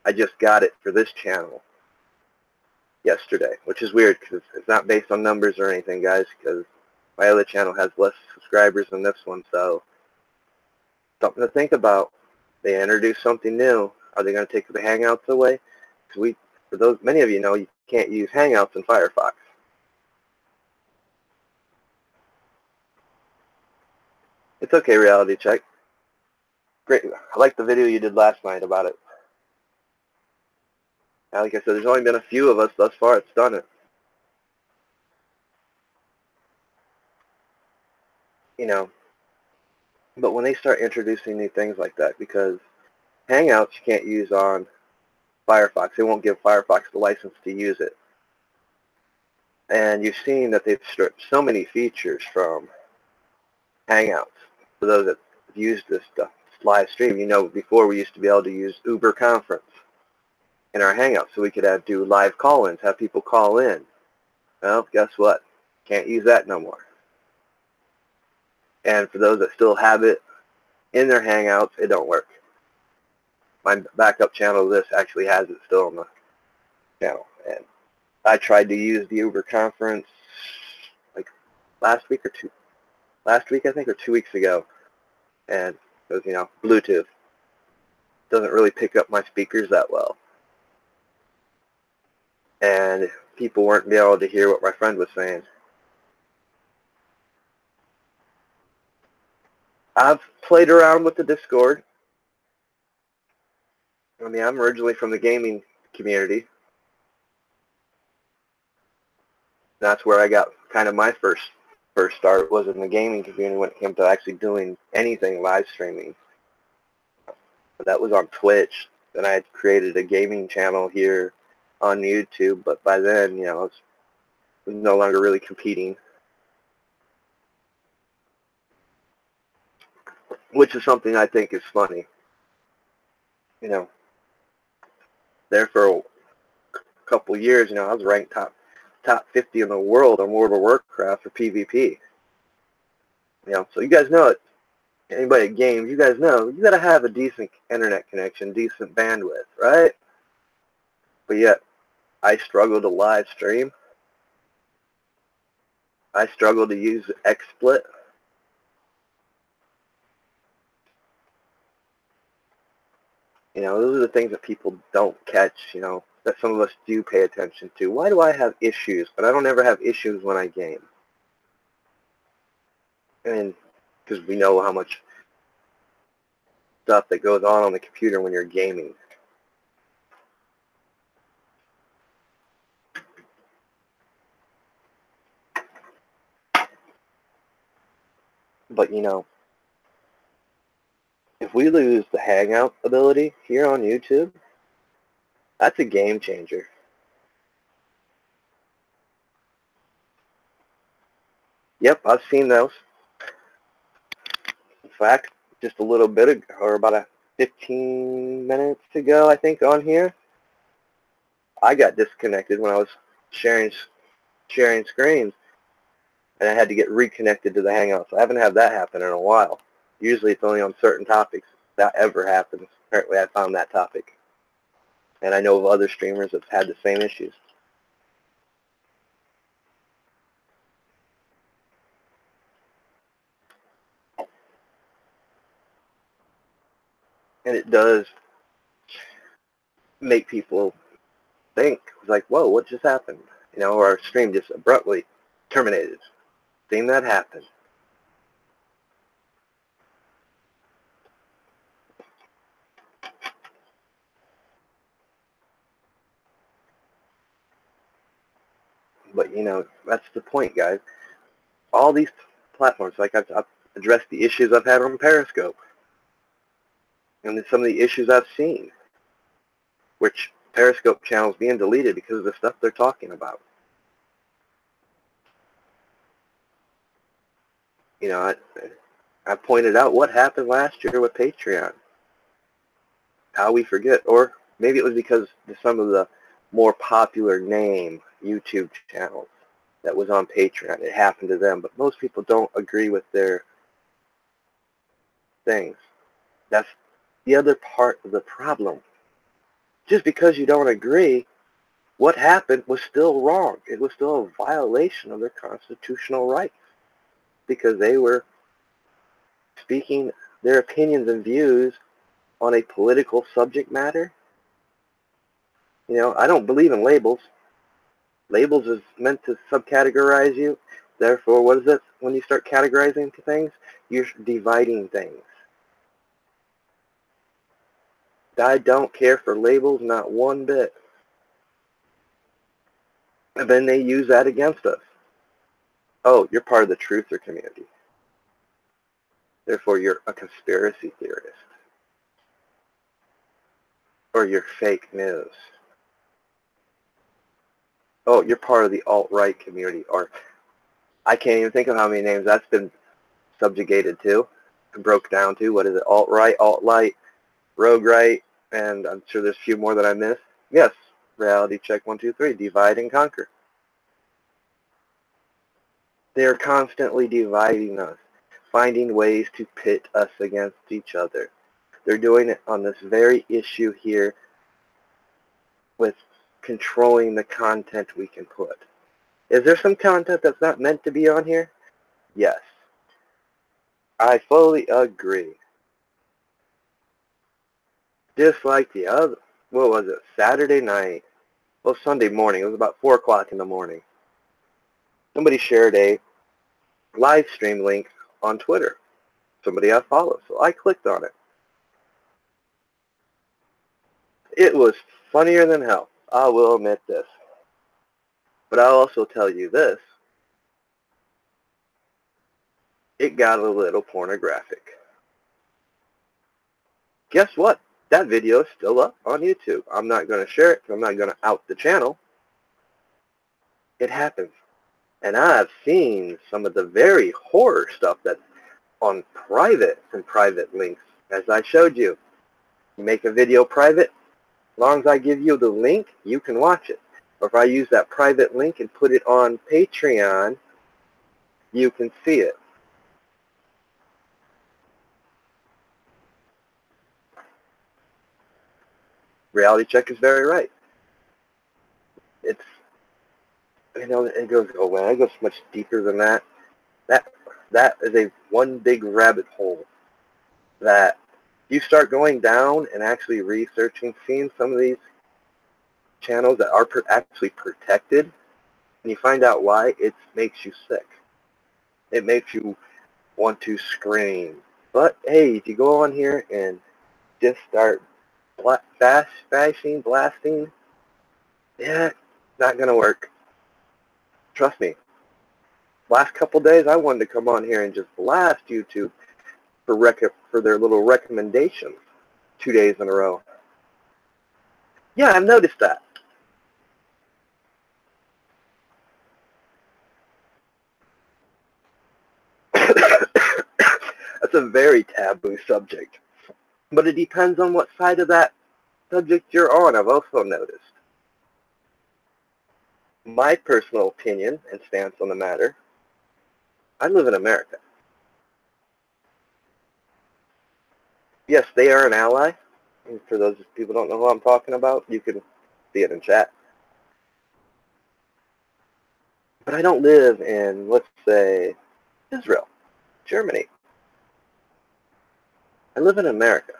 I just got it for this channel yesterday, which is weird because it's not based on numbers or anything, guys, because my other channel has less subscribers than this one. So something to think about. They introduced something new. Are they going to take the Hangouts away? Because many of you know, you can't use Hangouts in Firefox. It's okay, Reality Check. Great. I like the video you did last night about it. Like I said, there's only been a few of us thus far that's done it. You know, but when they start introducing new things like that, because Hangouts you can't use on Firefox. They won't give Firefox the license to use it. And you've seen that they've stripped so many features from Hangouts. For those that have used this live stream, you know before we used to be able to use Uber Conference in our Hangouts so we could do live call-ins, have people call in. Well, guess what? Can't use that no more. And for those that still have it in their Hangouts, it don't work. My backup channel of this actually has it still on the channel. And I tried to use the Uber Conference like last week I think, or 2 weeks ago. And it was, you know, Bluetooth. Doesn't really pick up my speakers that well. And people weren't able to hear what my friend was saying. I've played around with the Discord. I mean, I'm originally from the gaming community. That's where I got kind of my first start, was in the gaming community when it came to actually doing anything live streaming. But that was on Twitch. Then I had created a gaming channel here on YouTube, but by then, you know, I was no longer really competing. Which is something I think is funny. You know, there for a couple years, you know, I was ranked top 50 in the world on World of Warcraft for PvP. You know, so you guys know it. Anybody at games, you guys know you got to have a decent internet connection, decent bandwidth, right? But yet, I struggle to live stream. I struggle to use XSplit. You know, those are the things that people don't catch, you know, that some of us do pay attention to. Why do I have issues? But I don't ever have issues when I game. And because we know how much stuff that goes on the computer when you're gaming. But, you know, if we lose the Hangout ability here on YouTube, that's a game changer. Yep, I've seen those. In fact, just a little bit ago, or about 15 minutes ago, I think, on here, I got disconnected when I was sharing screens, and I had to get reconnected to the Hangout. So I haven't had that happen in a while. Usually it's only on certain topics that ever happens. Apparently I found that topic. And I know of other streamers that have had the same issues. And it does make people think, like, whoa, what just happened? You know, or our stream just abruptly terminated. Seen that happen. But, you know, that's the point, guys. All these platforms, like I've addressed the issues I've had on Periscope. And some of the issues I've seen, which Periscope channels being deleted because of the stuff they're talking about. You know, I pointed out what happened last year with Patreon. How we forget, or maybe it was because some of the more popular name YouTube channels that was on Patreon, it happened to them, but most people don't agree with their things. That's the other part of the problem. Just because you don't agree, what happened was still wrong. It was still a violation of their constitutional rights because they were speaking their opinions and views on a political subject matter. You know, I don't believe in labels. Labels is meant to subcategorize you. Therefore, what is it when you start categorizing things? You're dividing things. I don't care for labels, not one bit. And then they use that against us. Oh, you're part of the truther community. Therefore, you're a conspiracy theorist. Or you're fake news. Oh, you're part of the alt-right community. Or I can't even think of how many names that's been subjugated to, broke down to. What is it? Alt-right, alt-light, rogue right, and I'm sure there's a few more that I missed. Yes, reality check 1, 2, 3, divide and conquer. They're constantly dividing us, finding ways to pit us against each other. They're doing it on this very issue here with controlling the content we can put. Is there some content that's not meant to be on here? Yes. I fully agree. Just like the other, what was it, Saturday night, well, Sunday morning, it was about 4 o'clock in the morning. Somebody shared a live stream link on Twitter. Somebody I follow, so I clicked on it. It was funnier than hell. I will admit this. But I'll also tell you this. It got a little pornographic. Guess what? That video is still up on YouTube. I'm not going to share it because I'm not going to out the channel. It happens. And I've seen some of the very horror stuff that's on private and private links. As I showed you, you make a video private, as long as I give you the link, you can watch it. Or if I use that private link and put it on Patreon, you can see it. Reality check is very right. It's, you know, it goes, oh man, it goes much deeper than that. That is a one big rabbit hole that you start going down and actually researching, seeing some of these channels that are actually protected, and you find out why. It makes you sick. It makes you want to scream. But hey, if you go on here and just start bashing, blasting, yeah, it's not going to work. Trust me. Last couple days, I wanted to come on here and just blast YouTube for their little recommendations 2 days in a row. Yeah, I've noticed that. That's a very taboo subject. But it depends on what side of that subject you're on, I've also noticed. My personal opinion and stance on the matter, I live in America. Yes, they are an ally. And for those people who don't know who I'm talking about, you can see it in chat. But I don't live in, let's say, Israel, Germany. I live in America.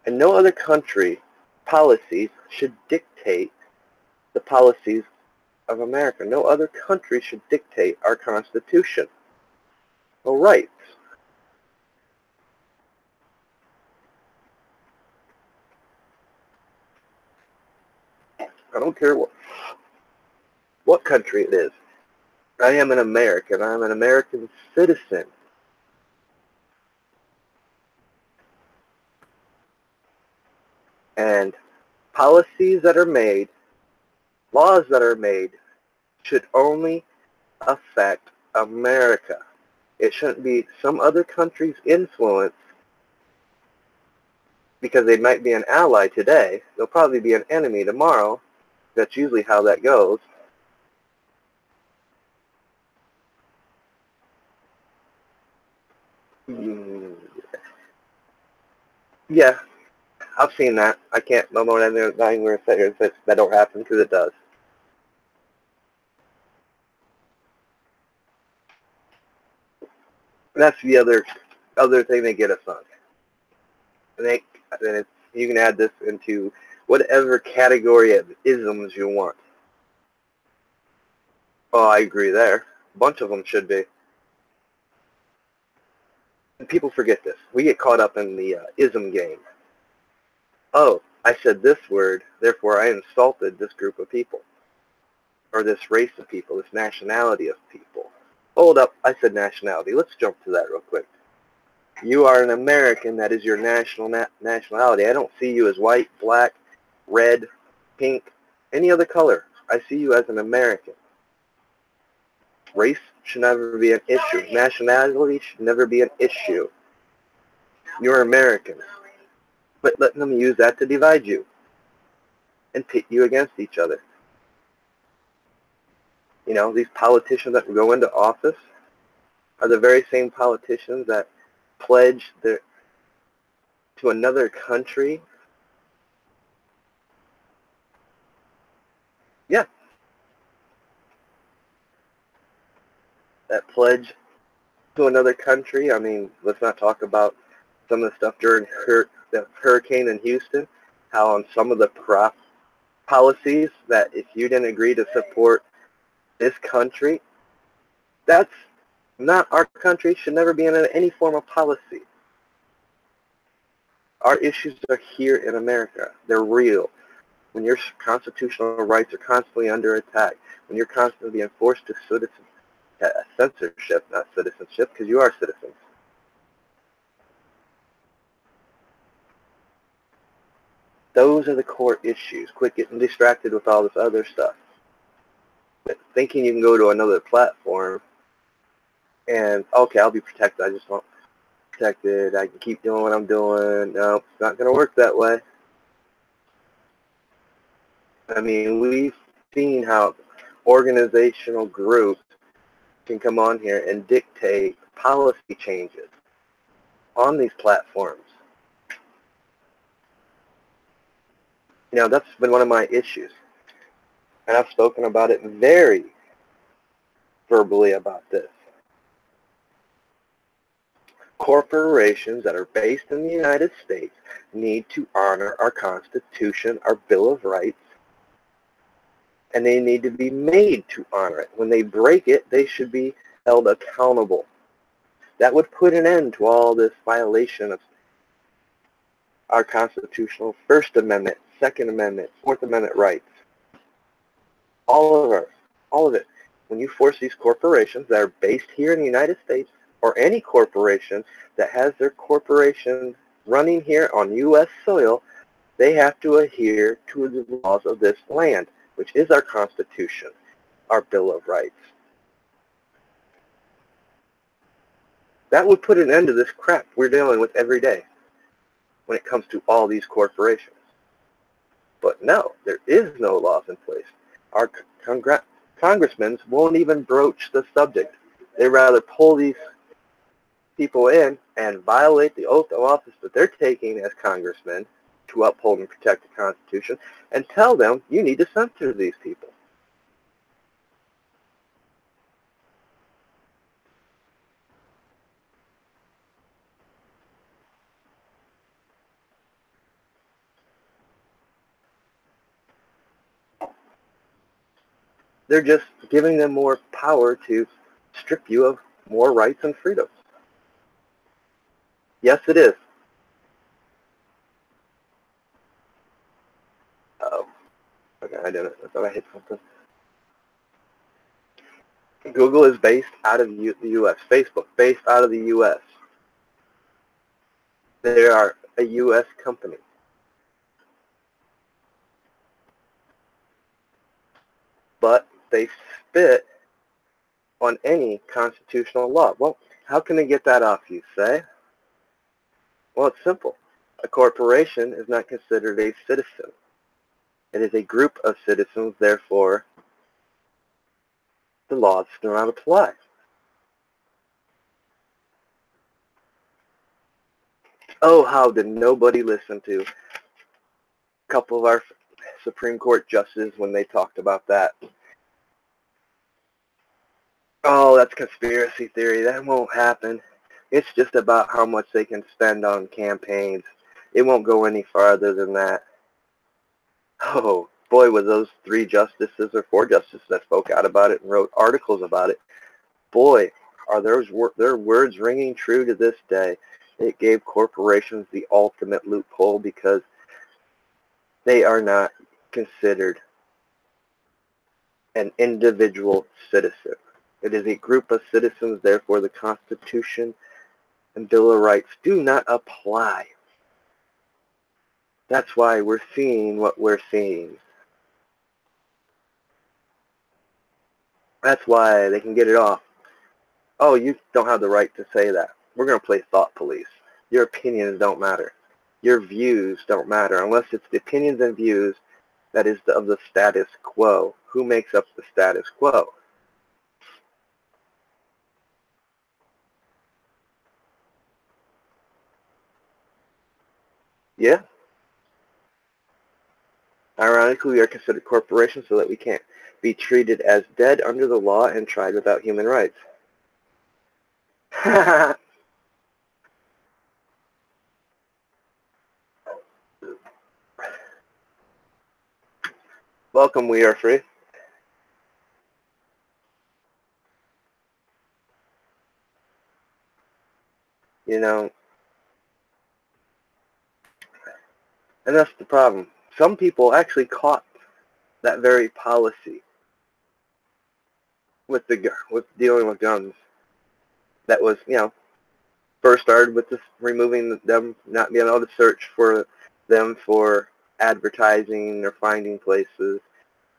And no other country policies should dictate the policies of America. No other country should dictate our Constitution or rights. I don't care what country it is. I am an American. I'm an American citizen. And policies that are made, laws that are made, should only affect America. It shouldn't be some other country's influence because they might be an ally today. They'll probably be an enemy tomorrow. That's usually how that goes. Yeah, I've seen that. I can't no more than anything we're saying that don't happen because it does. That's the other thing they get us on. And you can add this into whatever category of isms you want. Oh, I agree there. A bunch of them should be. And people forget this. We get caught up in the ism game. Oh, I said this word, therefore I insulted this group of people, or this race of people, this nationality of people. Hold up, I said nationality. Let's jump to that real quick. You are an American. That is your nationality. I don't see you as white, black, red, pink, any other color. I see you as an American. Race should never be an issue. Nationality should never be an issue. You're American. But let them use that to divide you and pit you against each other. You know, these politicians that go into office are the very same politicians that pledge to another country. Yeah. That pledge to another country. I mean, let's not talk about some of the stuff during the hurricane in Houston, how on some of the policies that if you didn't agree to support this country, that's not our country, should never be in any form of policy. Our issues are here in America. They're real. When your constitutional rights are constantly under attack, when you're constantly being forced to censorship, not citizenship, because you are citizens. Those are the core issues. Quit getting distracted with all this other stuff. But thinking you can go to another platform and, okay, I'll be protected. I just want protected. I can keep doing what I'm doing. No, it's not going to work that way. I mean, we've seen how organizational groups can come on here and dictate policy changes on these platforms. You know, that's been one of my issues. And I've spoken about it very verbally about this. Corporations that are based in the United States need to honor our Constitution, our Bill of Rights, and they need to be made to honor it. When they break it, they should be held accountable. That would put an end to all this violation of our constitutional First Amendment, Second Amendment, Fourth Amendment rights. All of it. When you force these corporations that are based here in the United States, or any corporation that has their corporation running here on U.S. soil, they have to adhere to the laws of this land, which is our Constitution, our Bill of Rights. That would put an end to this crap we're dealing with every day when it comes to all these corporations. But no, there is no laws in place. Our congressmen won't even broach the subject. They rather pull these people in and violate the oath of office that they're taking as congressmen to uphold and protect the Constitution and tell them you need to censor these people. They're just giving them more power to strip you of more rights and freedoms. Yes, it is. Uh-oh. Okay, I didn't. I thought I hit something. Google is based out of the U.S. Facebook, based out of the U.S. They are a U.S. company. But they spit on any constitutional law. Well, how can they get that off, you say? Well, it's simple. A corporation is not considered a citizen. It is a group of citizens, therefore, the laws do not apply. Oh, how did nobody listen to a couple of our Supreme Court justices when they talked about that? Oh, that's conspiracy theory. That won't happen. It's just about how much they can spend on campaigns. It won't go any farther than that. Oh, boy, with those 3 justices or 4 justices that spoke out about it and wrote articles about it, boy, are their words ringing true to this day. It gave corporations the ultimate loophole because they are not considered an individual citizen. It is a group of citizens, therefore the Constitution and Bill of Rights do not apply. That's why we're seeing what we're seeing. That's why they can get it off. Oh, you don't have the right to say that. We're going to play thought police. Your opinions don't matter. Your views don't matter unless it's the opinions and views that is of the status quo. Who makes up the status quo? Yeah. Ironically, we are considered corporations so that we can't be treated as dead under the law and tried without human rights. Welcome, we are free. You know, and that's the problem. Some people actually caught that very policy with dealing with guns. That was, first started with this removing them, not being able to search for them for advertising or finding places.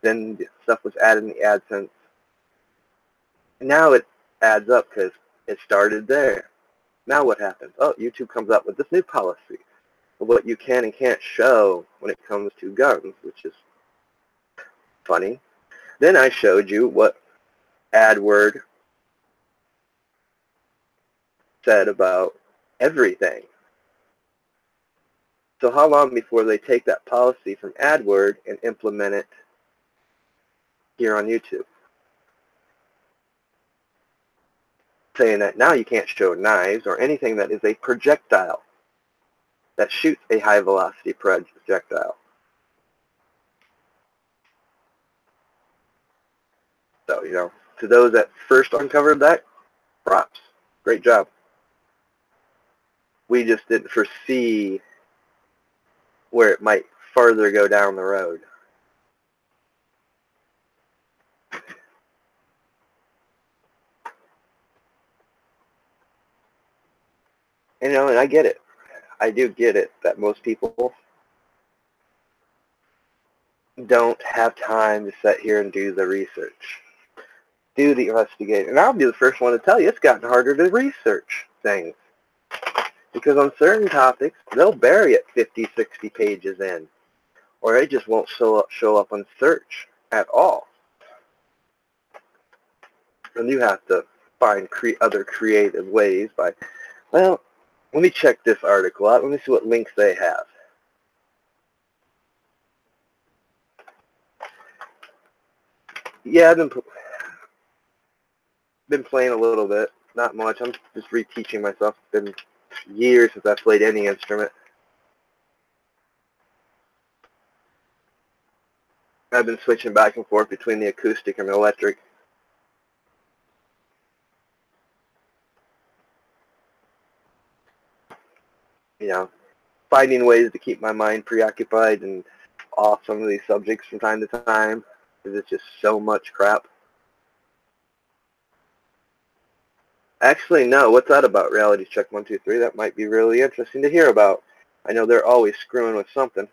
Then stuff was added in the AdSense. Now it adds up because it started there. Now what happens? Oh, YouTube comes up with this new policy of what you can and can't show when it comes to guns, which is funny. Then I showed you what AdWord said about everything. So how long before they take that policy from AdWord and implement it here on YouTube? Saying that now you can't show knives or anything that is a projectile that shoots a high velocity projectile. So, to those that first uncovered that, props. Great job. We just didn't foresee where it might further go down the road. And I get it. I do get it that most people don't have time to sit here and do the research, do the investigating. And I'll be the first one to tell you it's gotten harder to research things. Because on certain topics, they'll bury it 50, 60 pages in. Or it just won't show up on search at all. And you have to find other creative ways by, well, let me check this article out. Let me see what links they have. Yeah, I've been playing a little bit. Not much. I'm just reteaching myself. It's been years since I've played any instrument. I've been switching back and forth between the acoustic and the electric. Finding ways to keep my mind preoccupied and off some of these subjects from time to time, because it's just so much crap. Actually, no. What's that about? Reality Check 1, 2, 3. That might be really interesting to hear about. I know they're always screwing with something.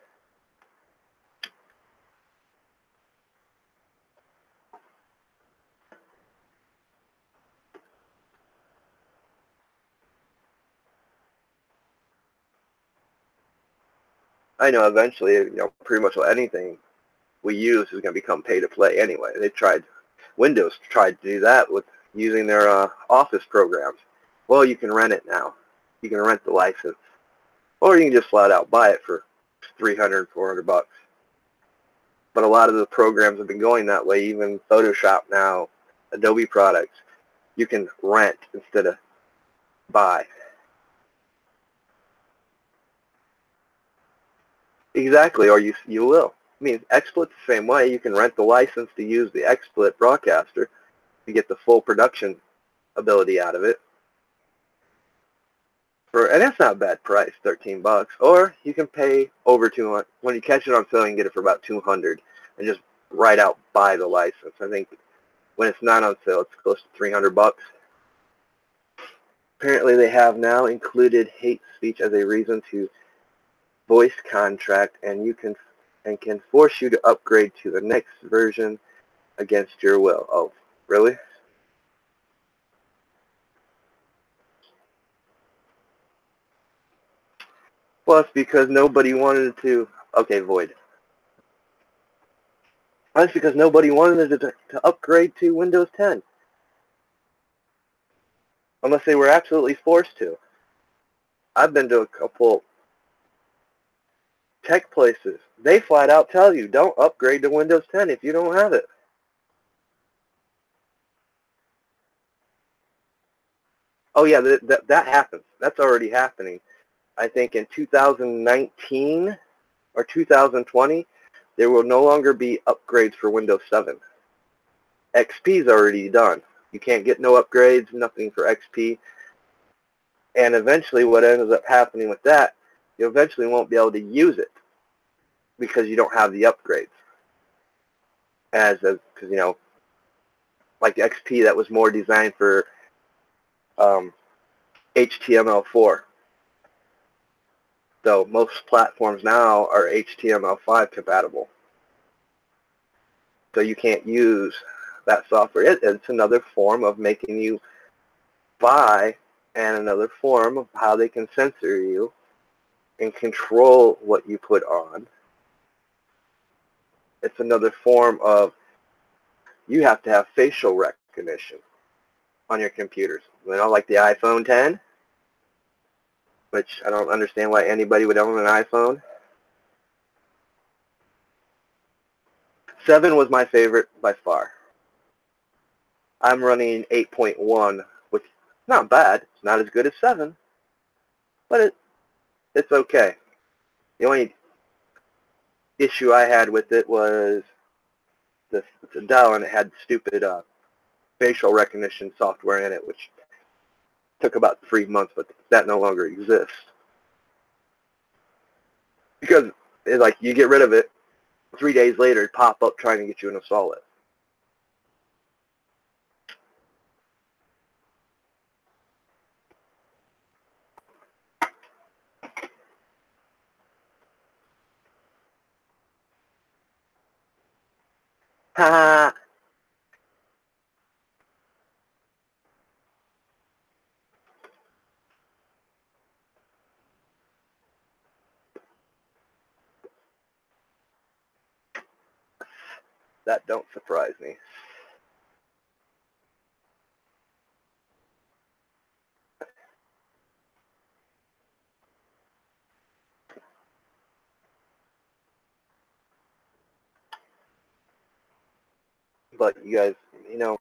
I know eventually, pretty much anything we use is going to become pay to play anyway. Windows tried to do that with using their Office programs. Well, you can rent it now. You can rent the license. Or you can just flat out buy it for $300, $400. But a lot of the programs have been going that way, even Photoshop now, Adobe products. You can rent instead of buy. Exactly, or you will. I mean, XSplit's the same way. You can rent the license to use the XSplit broadcaster to get the full production ability out of it. And that's not a bad price, $13. Or you can pay over 200. When you catch it on sale, you can get it for about 200 and just right out buy the license. I think when it's not on sale, it's close to $300. Apparently, they have now included hate speech as a reason to voice contract, and can force you to upgrade to the next version against your will. Oh, really? Plus, because nobody wanted to. Okay, void. That's because nobody wanted to upgrade to Windows 10. Unless they were absolutely forced to. I've been to a couple tech places. They flat out tell you, don't upgrade to Windows 10 if you don't have it. Oh yeah, that happens. That's already happening. I think in 2019 or 2020, there will no longer be upgrades for Windows 7. XP is already done. You can't get no upgrades, nothing for XP. And eventually what ends up happening with that, you eventually won't be able to use it because you don't have the upgrades. Because, you know, like XP, that was more designed for HTML4. So most platforms now are HTML5 compatible. So you can't use that software. It's another form of making you buy, and another form of how they can censor you and control what you put on. It's another form of you have to have facial recognition on your computers. You know, like the iPhone 10, which I don't understand why anybody would own an iPhone. 7 was my favorite by far. I'm running 8.1, which is not bad. It's not as good as 7, but it's okay. The only issue I had with it was the Dell, and it had stupid facial recognition software in it, which took about 3 months, but that no longer exists. Because it's like you get rid of it, 3 days later it pop up trying to get you to install it. Ha! That don't surprise me. But you guys, you know,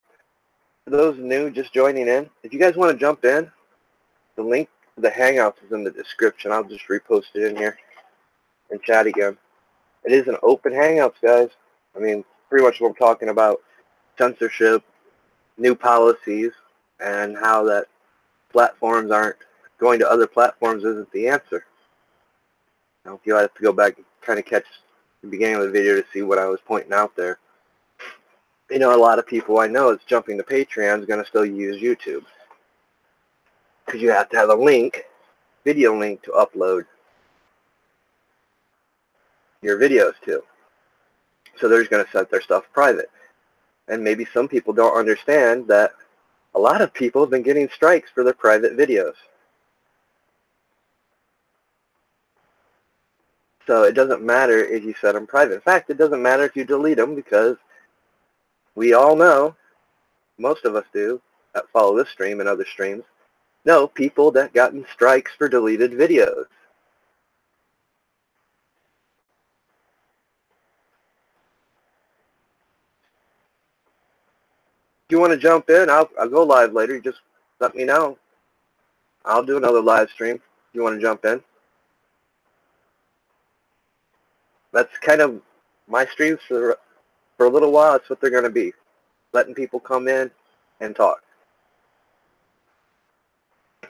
for those new just joining in, if you guys want to jump in, the link to the Hangouts is in the description. I'll just repost it in here and chat again. It is an open Hangouts, guys. I mean, pretty much what I'm talking about, censorship, new policies, and how that platforms aren't going to other platforms isn't the answer. Now, you'll have to go back and kind of catch the beginning of the video to see what I was pointing out there. You know, a lot of people I know that's jumping to Patreon is going to still use YouTube, because you have to have a link, video link, to upload your videos to. So they're just going to set their stuff private. And maybe some people don't understand that a lot of people have been getting strikes for their private videos. So it doesn't matter if you set them private. In fact, it doesn't matter if you delete them, because we all know, most of us do, that follow this stream and other streams, know people that gotten strikes for deleted videos. If you want to jump in, I'll go live later. You just let me know. I'll do another live stream if you want to jump in. That's kind of my streams for a little while. That's what they're going to be, letting people come in and talk.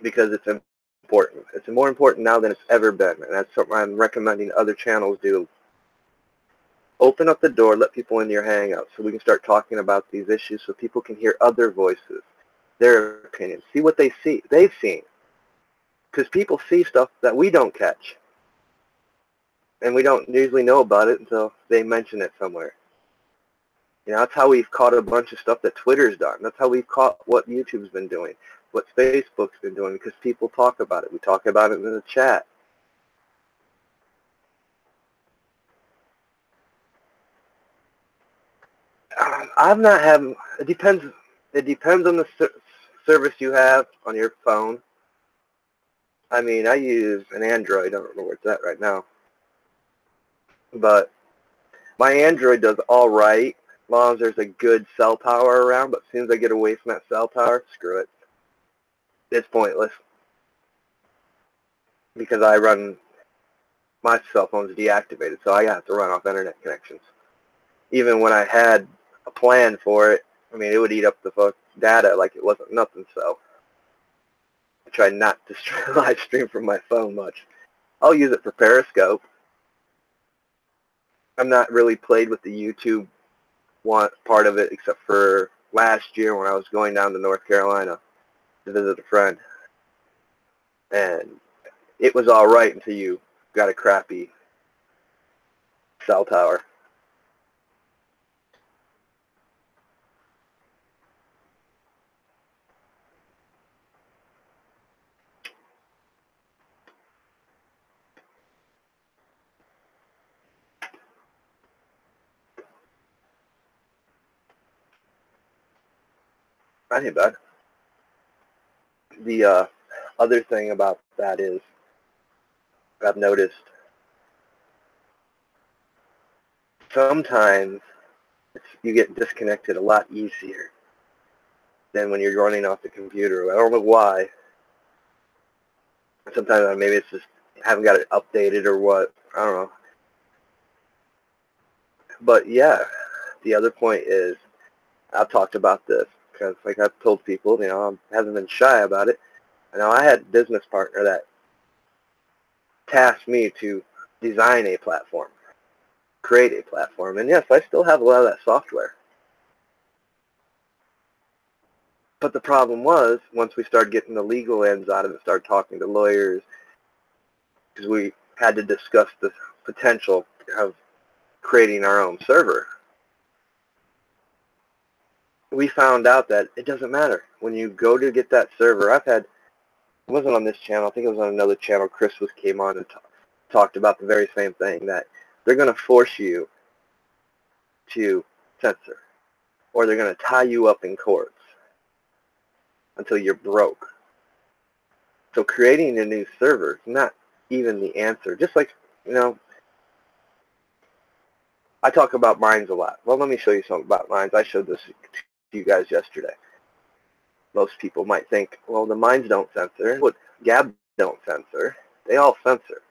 because it's important. It's more important now than it's ever been, and that's something I'm recommending other channels do. Open up the door, let people into your Hangout so we can start talking about these issues so people can hear other voices, their opinions, see what they've seen. Because people see stuff that we don't catch, and we don't usually know about it until they mention it somewhere. You know, that's how we've caught a bunch of stuff that Twitter's done. That's how we've caught what YouTube's been doing, what Facebook's been doing, because people talk about it. We talk about it in the chat. I'm not having, it depends on the service you have on your phone. I mean, I use an Android. I don't know where it's at right now. But my Android does all right as long as there's a good cell tower around. But as soon as I get away from that cell tower, screw it. It's pointless. Because I run, my cell phone's deactivated, so I have to run off internet connections. Even when I had a plan for it, I mean, it would eat up the data like it wasn't nothing, so I try not to live stream from my phone much. I'll use it for Periscope. I'm not really played with the YouTube part of it except for last year when I was going down to North Carolina to visit a friend. And it was all right until you got a crappy cell tower. I ain't bad. The other thing about that is I've noticed sometimes you get disconnected a lot easier than when you're running off the computer. I don't know why. Sometimes maybe it's just I haven't got it updated or what. I don't know. But yeah, the other point is I've talked about this because, like I've told people, you know, I haven't been shy about it. I know I had a business partner that tasked me to design a platform, create a platform, and yes, I still have a lot of that software. But the problem was, once we started getting the legal ends out of it, started talking to lawyers, because we had to discuss the potential of creating our own server, we found out that it doesn't matter. When you go to get that server, it wasn't on this channel, I think it was on another channel, Chris came on and talked about the very same thing, that they're going to force you to censor, or they're going to tie you up in courts until you're broke. So creating a new server is not even the answer. Just like, you know, I talk about mines a lot. Well, let me show you something about mines. I showed this to you guys yesterday. Most people might think, well, the mines don't censor. What Gab don't censor. They all censor.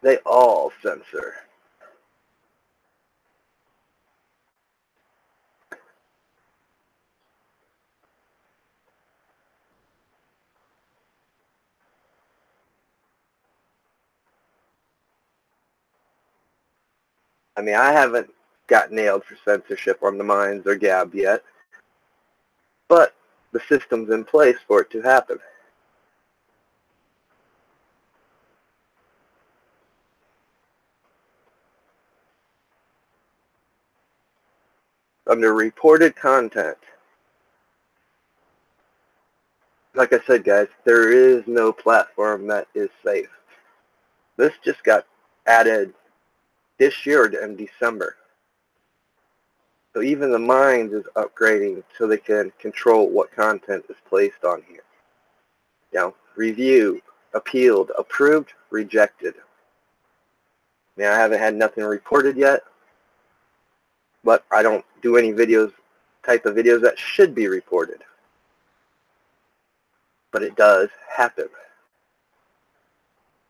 They all censor. I mean, I haven't got nailed for censorship on the mines or Gab yet, but the system's in place for it to happen. Under reported content, like I said, guys, there is no platform that is safe. This just got added this year in December. So even the mines is upgrading so they can control what content is placed on here. You know, review, appealed, approved, rejected. Now, I haven't had nothing reported yet, but I don't do any type of videos that should be reported. But it does happen.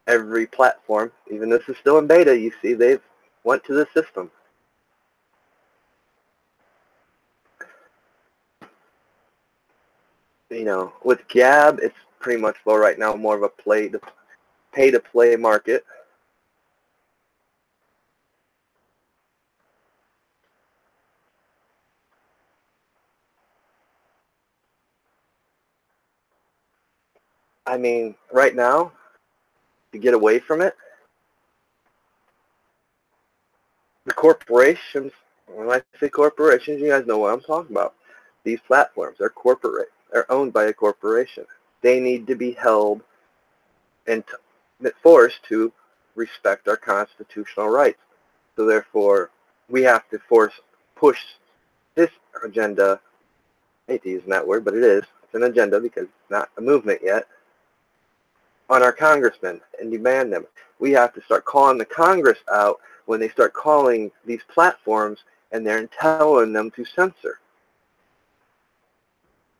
Every platform, even this is still in beta, you see they've went to the system. with Gab, it's pretty much well right now more of a pay-to-play market. I mean, right now, to get away from it, the corporations, when I say corporations, you guys know what I'm talking about. These platforms are corporate. They're owned by a corporation. They need to be held and forced to respect our constitutional rights. So therefore, we have to push this agenda. I hate to use that word, but it is. It's an agenda because it's not a movement yet. On our congressmen and demand them. We have to start calling the Congress out when they start calling these platforms and they're telling them to censor.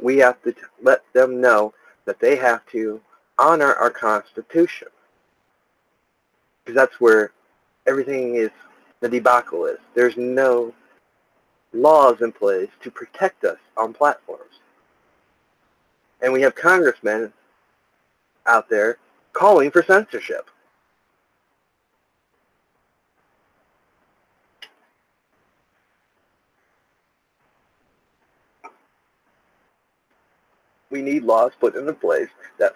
We have to let them know that they have to honor our Constitution. Because that's where everything is, the debacle is. There's no laws in place to protect us on platforms. And we have congressmen out there calling for censorship. We need laws put into place that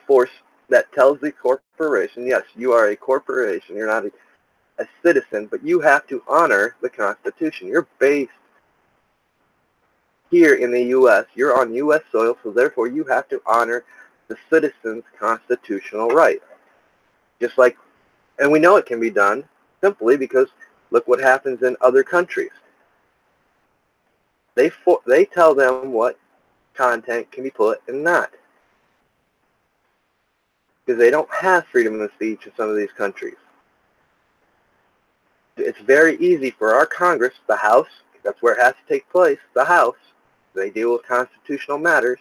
tells the corporation, yes, you are a corporation, you're not a citizen, but you have to honor the Constitution. You're based here in the U.S. You're on U.S. soil, so therefore you have to honor the citizen's constitutional right. Just like, and we know it can be done simply because look what happens in other countries. They tell them what content can be put and not. Because they don't have freedom of speech in some of these countries. It's very easy for our Congress, the House, that's where it has to take place, the House, they deal with constitutional matters,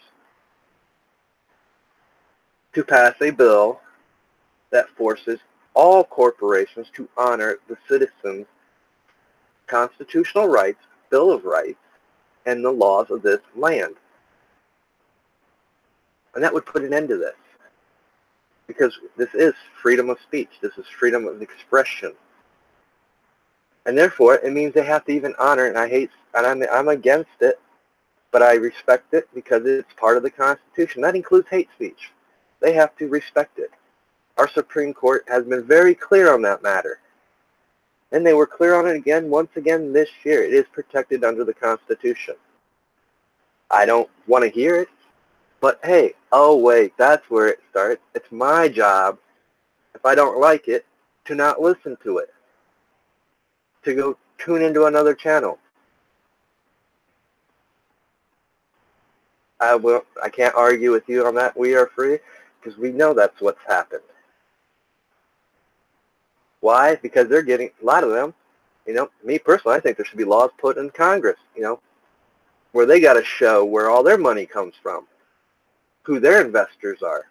to pass a bill that forces all corporations to honor the citizens' constitutional rights, Bill of Rights, and the laws of this land. And that would put an end to this. Because this is freedom of speech. This is freedom of expression. And therefore, it means they have to even honor, and I'm against it, but I respect it because it's part of the Constitution. That includes hate speech. They have to respect it. Our Supreme Court has been very clear on that matter. And they were clear on it again, once again this year. It is protected under the Constitution. I don't want to hear it, but hey, oh wait, that's where it starts. It's my job, if I don't like it, to not listen to it. To go tune into another channel. I can't argue with you on that. We are free because we know that's what's happened. Why? Because they're getting, a lot of them, me personally, I think there should be laws put in Congress, where they got to show where all their money comes from, who their investors are.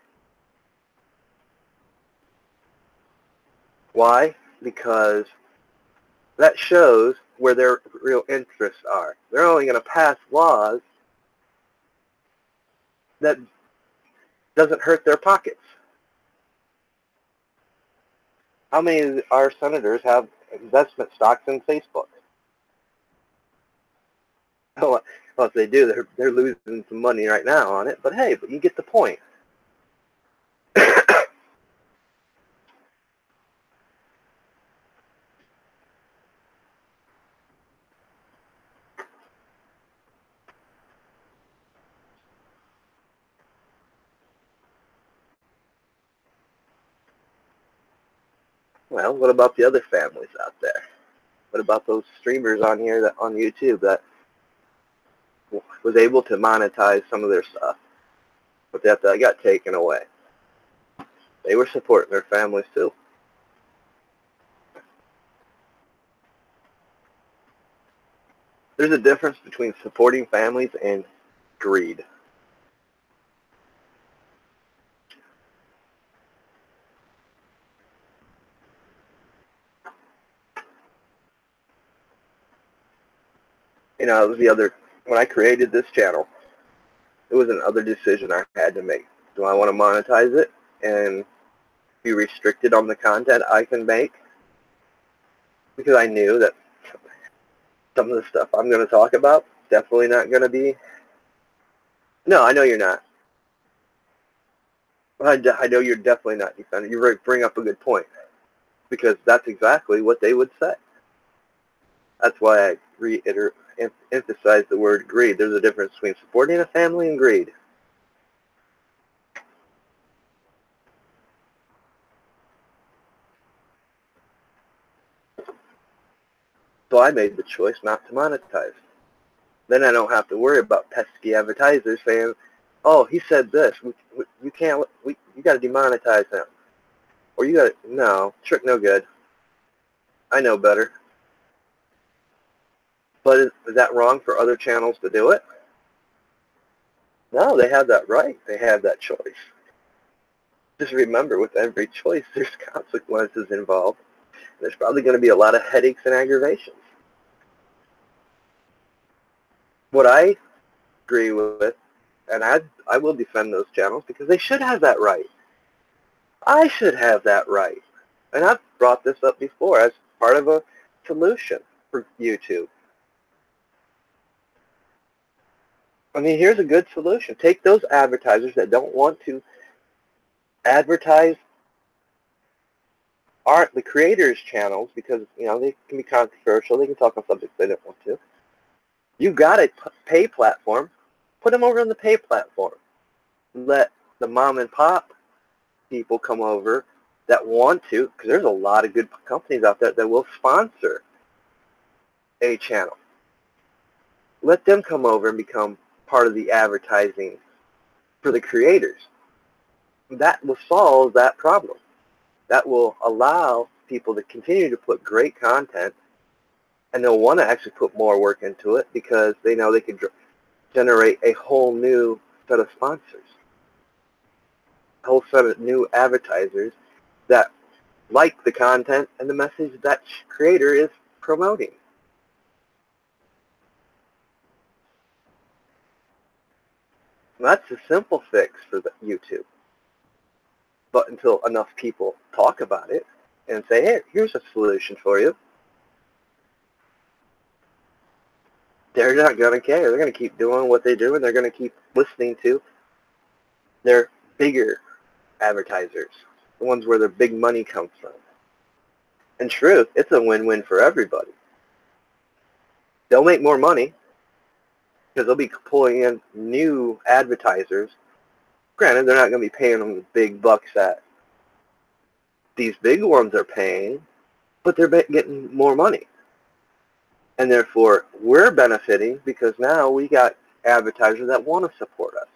Why? Because that shows where their real interests are. They're only going to pass laws that doesn't hurt their pockets. How many of our senators have investment stocks in Facebook? Well, if they do, they're losing some money right now on it. But hey, but you get the point. Well, what about the other families out there? What about those streamers on here on YouTube that was able to monetize some of their stuff, but that got taken away? They were supporting their families too. There's a difference between supporting families and greed. It was when I created this channel, it was another decision I had to make. Do I want to monetize it and be restricted on the content I can make? Because I knew that some of the stuff I'm going to talk about definitely not going to be. No, I know you're not. I know you're definitely not defending. You bring up a good point, because that's exactly what they would say. That's why I emphasize the word greed. There's a difference between supporting a family and greed. So I made the choice not to monetize. Then I don't have to worry about pesky advertisers saying, "Oh, he said this. You can't. You got to demonetize him." Or you got to, no, trick no good. I know better. But is that wrong for other channels to do it? No, they have that right. They have that choice. Just remember, with every choice, there's consequences involved. There's probably going to be a lot of headaches and aggravations. What I agree with, and I will defend those channels because they should have that right. I should have that right. And I've brought this up before as part of a solution for YouTube. I mean, here's a good solution. Take those advertisers that don't want to advertise the creators' channels because, they can be controversial. They can talk on subjects they don't want to. You got a pay platform. Put them over on the pay platform. Let the mom and pop people come over that want to, because there's a lot of good companies out there that will sponsor a channel. Let them come over and become part of the advertising for the creators. That will solve that problem. That will allow people to continue to put great content, and they'll want to actually put more work into it because they know they can generate a whole new set of sponsors, a whole set of new advertisers that like the content and the message that creator is promoting. That's a simple fix for YouTube. But until enough people talk about it and say, hey, here's a solution for you, they're not going to care. They're going to keep doing what they do, and they're going to keep listening to their bigger advertisers, the ones where their big money comes from. In truth, it's a win-win for everybody. They'll make more money because they'll be pulling in new advertisers. Granted, they're not going to be paying them the big bucks that these big ones are paying, but they're getting more money. And therefore, we're benefiting because now we got advertisers that want to support us.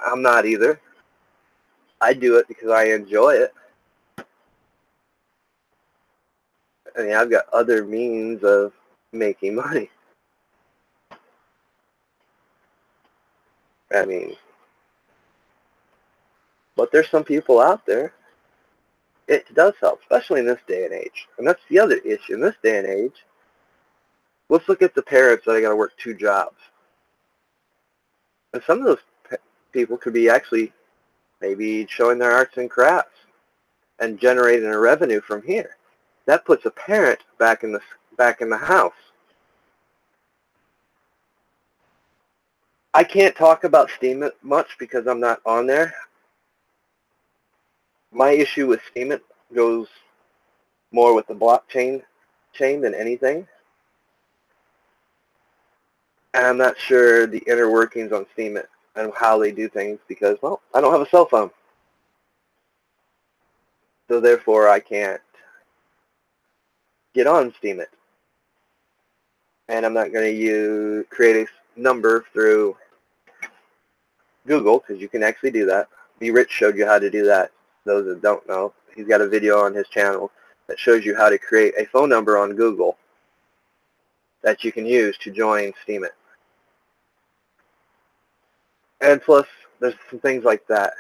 I'm not either. I do it because I enjoy it. I mean, I've got other means of making money. I mean, but there's some people out there, it does help, especially in this day and age. And that's the other issue. In this day and age, let's look at the parents that are going to work 2 jobs. And some of those people could be actually maybe showing their arts and crafts and generating a revenue from here. That puts a parent back in the house. I can't talk about Steemit much because I'm not on there. My issue with Steemit goes more with the blockchain than anything. And I'm not sure the inner workings on Steemit and how they do things because, well, I don't have a cell phone. So therefore, I can't get on Steemit. And I'm not going to create a number through Google because you can actually do that. B. Rich showed you how to do that. Those that don't know, he's got a video on his channel that shows you how to create a phone number on Google that you can use to join Steemit. And plus, there's some things like that.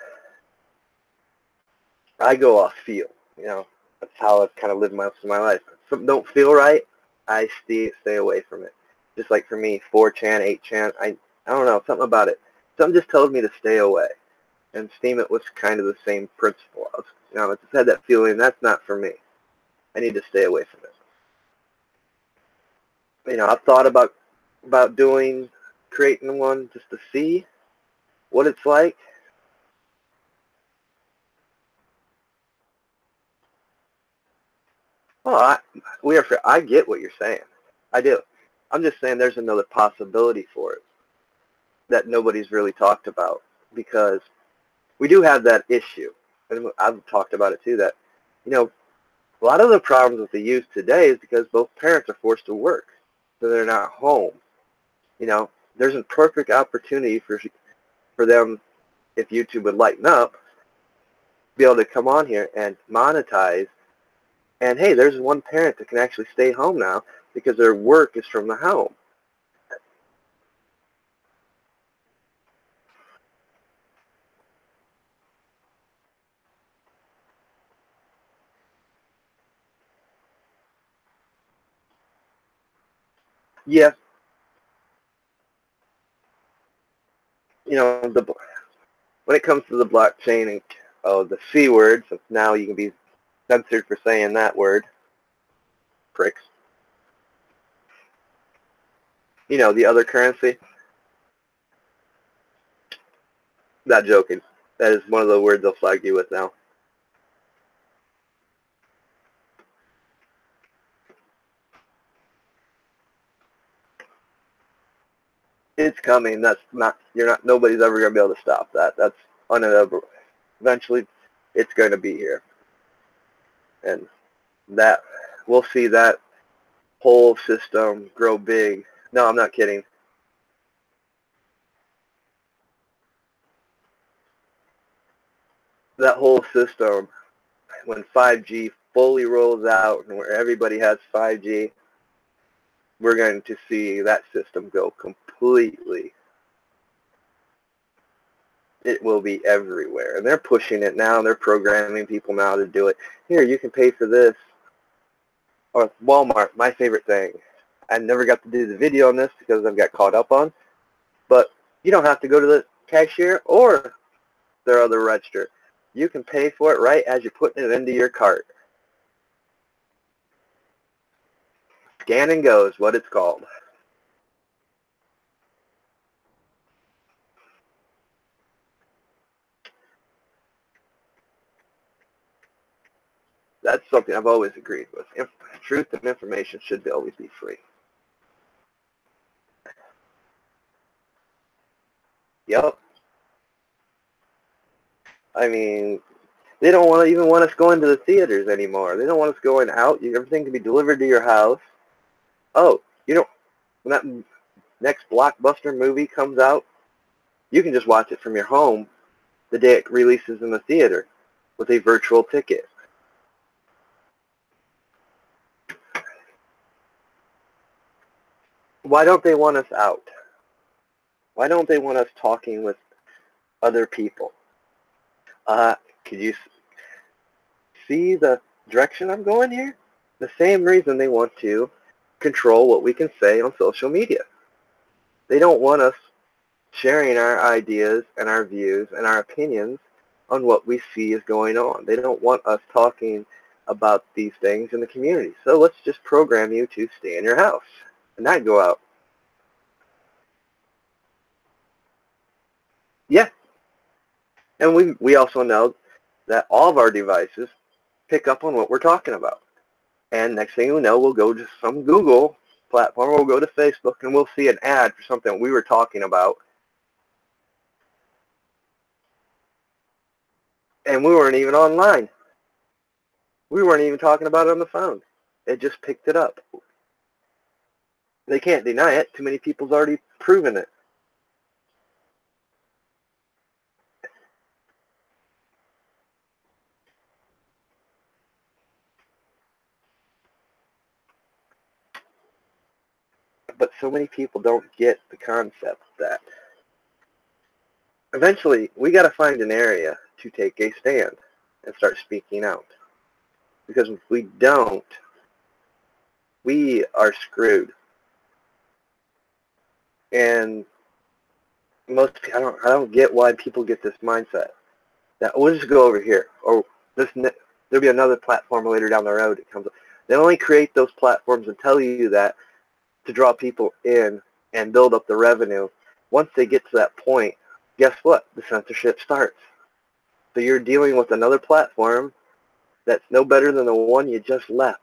I go off feel. That's how I've kind of lived most of my life. If something don't feel right, I stay away from it. Just like for me, 4chan, 8chan, I don't know, something about it. Something just tells me to stay away. And Steam It was kind of the same principle. I just had that feeling that's not for me. I need to stay away from it. I've thought about creating one just to see what it's like. Oh, I get what you're saying. I do. I'm just saying there's another possibility for it that nobody's really talked about, because we do have that issue, and I've talked about it too, that, a lot of the problems with the youth today is because both parents are forced to work, so they're not home. There's a perfect opportunity for them, if YouTube would lighten up, be able to come on here and monetize. And hey, there's one parent that can actually stay home now because their work is from the home. Yes, when it comes to the blockchain and the C word, so now you can be censored for saying that word, pricks. The other currency, not joking. That is one of the words they'll flag you with now. It's coming. Nobody's ever going to be able to stop that. That's unavoidable. Eventually, it's going to be here. And we'll see that whole system grow big. No, I'm not kidding. That whole system, when 5G fully rolls out and where everybody has 5G, we're going to see that system go completely. It will be everywhere. And they're pushing it now. They're programming people now to do it. Here, you can pay for this. Or Walmart, my favorite thing. I never got to do the video on this because I've got caught up on. But you don't have to go to the cashier or their other register. You can pay for it right as you're putting it into your cart. Scan and go is what it's called. That's something I've always agreed with. Truth and information should always be free. Yep. I mean, they don't even want us going to the theaters anymore. They don't want us going out. Everything can be delivered to your house. Oh, when that next blockbuster movie comes out, you can just watch it from your home the day it releases in the theater with a virtual ticket. Why don't they want us out? Why don't they want us talking with other people? Could you see the direction I'm going here? The same reason they want to control what we can say on social media. They don't want us sharing our ideas and our views and our opinions on what we see is going on. They don't want us talking about these things in the community. So let's just program you to stay in your house and not go out. Yeah. And we also know that all of our devices pick up on what we're talking about. And next thing we know, we'll go to some Google platform, we'll go to Facebook, and we'll see an ad for something we were talking about. And we weren't even online. We weren't even talking about it on the phone. It just picked it up. They can't deny it. Too many people's already proven it. But so many people don't get the concept that eventually we got to find an area to take a stand and start speaking out. Because if we don't, we are screwed. And I don't get why people get this mindset that we'll just go over here, or there'll be another platform later down the road that comes up. They only create those platforms and tell you that to draw people in and build up the revenue. Once they get to that point, guess what? The censorship starts. So you're dealing with another platform that's no better than the one you just left.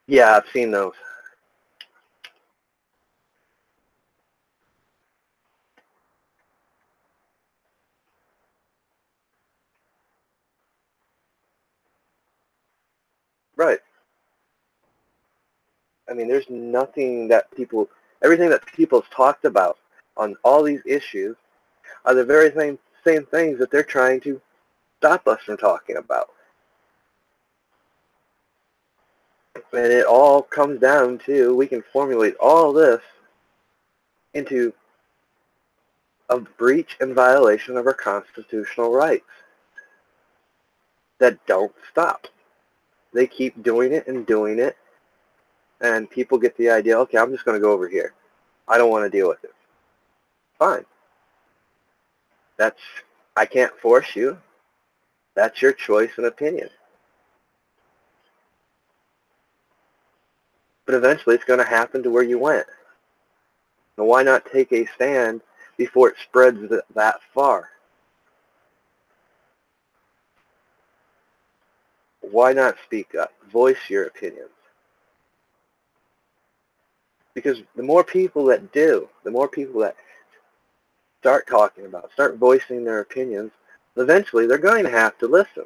Yeah, I've seen those. Right. I mean, there's nothing that everything that people's talked about on all these issues are the very same things that they're trying to stop us from talking about. And it all comes down to, we can formulate all this into a breach and violation of our constitutional rights that don't stop. They keep doing it and doing it, and people get the idea, okay, I'm just going to go over here. I don't want to deal with it. Fine. I can't force you. That's your choice and opinion. But eventually it's going to happen to where you went. Now, why not take a stand before it spreads that far? Why not speak up? Voice your opinions. Because the more people that do, the more people that start talking about, start voicing their opinions, eventually they're going to have to listen.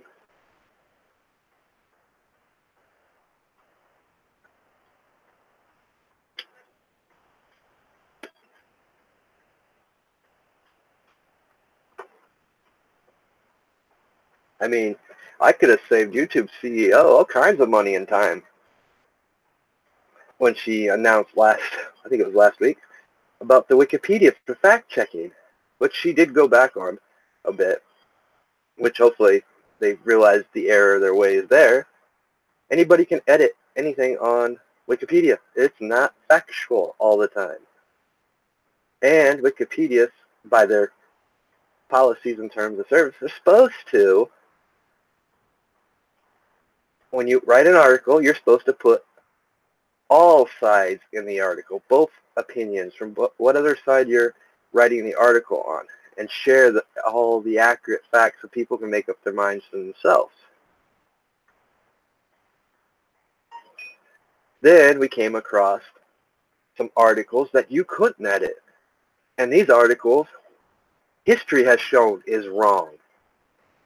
I mean, I could have saved YouTube's CEO all kinds of money and time when she announced I think it was last week, about the Wikipedia for fact-checking, which she did go back on a bit, which hopefully they realized the error of their ways there. Anybody can edit anything on Wikipedia. It's not factual all the time. And Wikipedia, by their policies and terms of service, are supposed to, when you write an article, you're supposed to put all sides in the article, both opinions from what other side you're writing the article on, and share all the accurate facts so people can make up their minds for themselves. Then we came across some articles that you couldn't edit. And these articles, history has shown is wrong.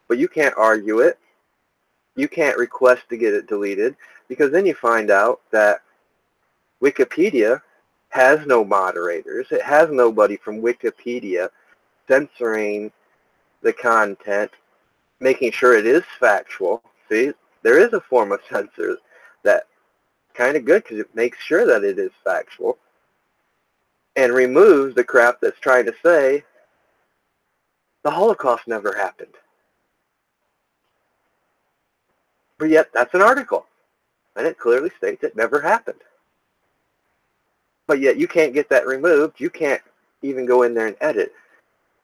But you can't argue it. You can't request to get it deleted, because then you find out that Wikipedia has no moderators. It has nobody from Wikipedia censoring the content, making sure it is factual. See, there is a form of censor that's kind of good because it makes sure that it is factual and removes the crap that's trying to say the Holocaust never happened. But yet, that's an article, and it clearly states it never happened. But yet, you can't get that removed. You can't even go in there and edit.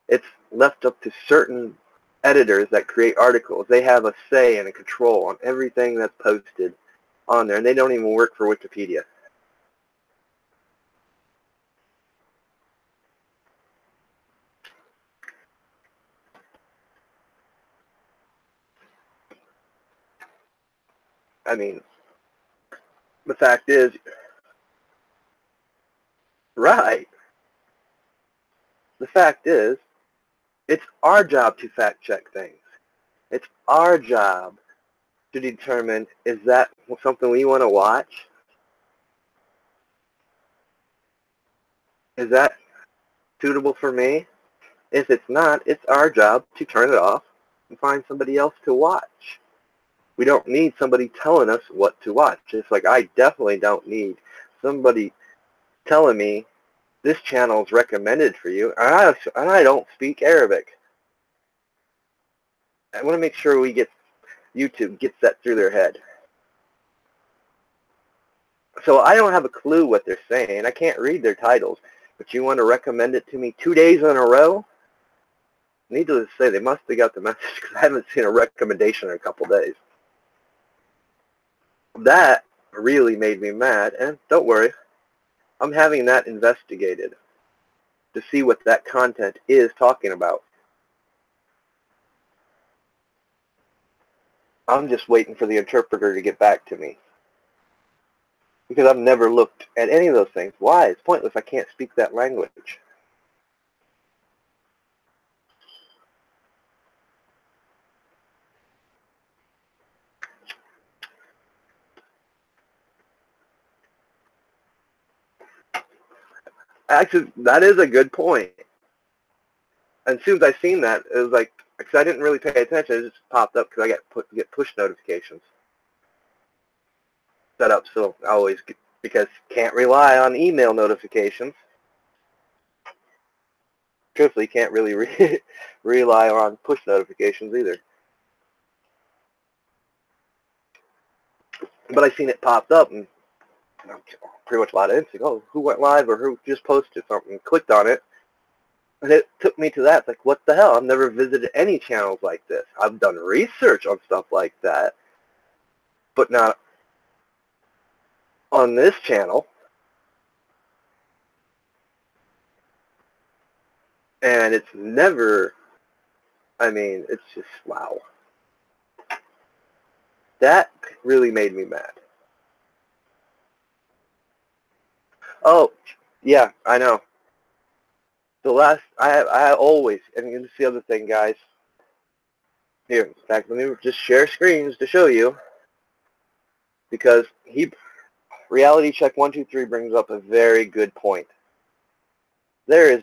It's left up to certain editors that create articles. They have a say and a control on everything that's posted on there, and they don't even work for Wikipedia. I mean, the fact is, right, the fact is, it's our job to fact check things. It's our job to determine, is that something we want to watch? Is that suitable for me? If it's not, it's our job to turn it off and find somebody else to watch. We don't need somebody telling us what to watch. It's like, I definitely don't need somebody telling me this channel is recommended for you, and I don't speak Arabic. I want to make sure we get YouTube gets that through their head. So I don't have a clue what they're saying. I can't read their titles, but you want to recommend it to me 2 days in a row? Needless to say, they must have got the message because I haven't seen a recommendation in a couple days. That really made me mad, and don't worry, I'm having that investigated to see what that content is talking about. I'm just waiting for the interpreter to get back to me, because I've never looked at any of those things. Why? It's pointless. I can't speak that language. Actually, that is a good point. And as soon as I seen that, it was like, because I didn't really pay attention, it just popped up because I get push notifications set up, so I always get, because can't rely on email notifications. Truthfully, can't really rely on push notifications either. But I seen it popped up, and pretty much a lot of instinct. Oh, who went live or who just posted something? Clicked on it, and it took me to that. It's like, what the hell? I've never visited any channels like this. I've done research on stuff like that, but not on this channel. And it's never, I mean, it's just, wow. That really made me mad. Oh, yeah, I know. The last, I always, and this is the other thing, guys. Here, in fact, let me just share screens to show you, because Reality Check 123 brings up a very good point. There is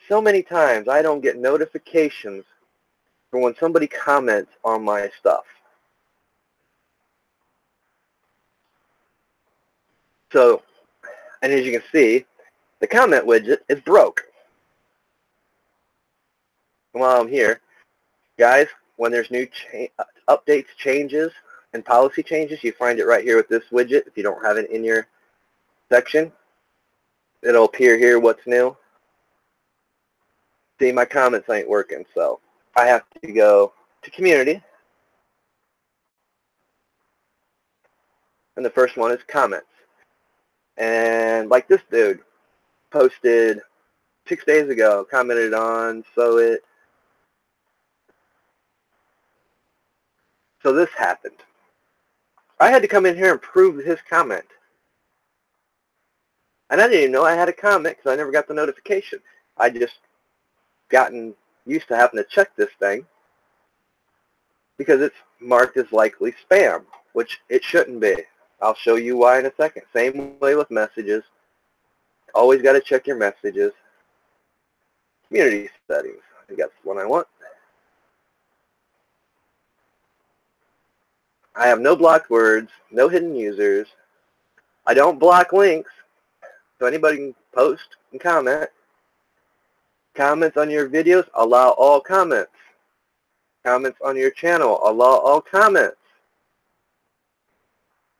so many times I don't get notifications for when somebody comments on my stuff. So, and as you can see, the comment widget is broke. While I'm here, guys, when there's new updates, changes, and policy changes, you find it right here with this widget. If you don't have it in your section, it'll appear here what's new. See, my comments ain't working, so I have to go to community. And the first one is comments. And like this dude posted 6 days ago, commented on So this happened. I had to come in here and prove his comment. And I didn't even know I had a comment because I never got the notification. I just gotten used to having to check this thing because it's marked as likely spam, which it shouldn't be. I'll show you why in a second. Same way with messages. Always got to check your messages. Community settings. I think that's the one I want. I have no blocked words, no hidden users. I don't block links, so anybody can post and comment. Comments on your videos, allow all comments. Comments on your channel, allow all comments.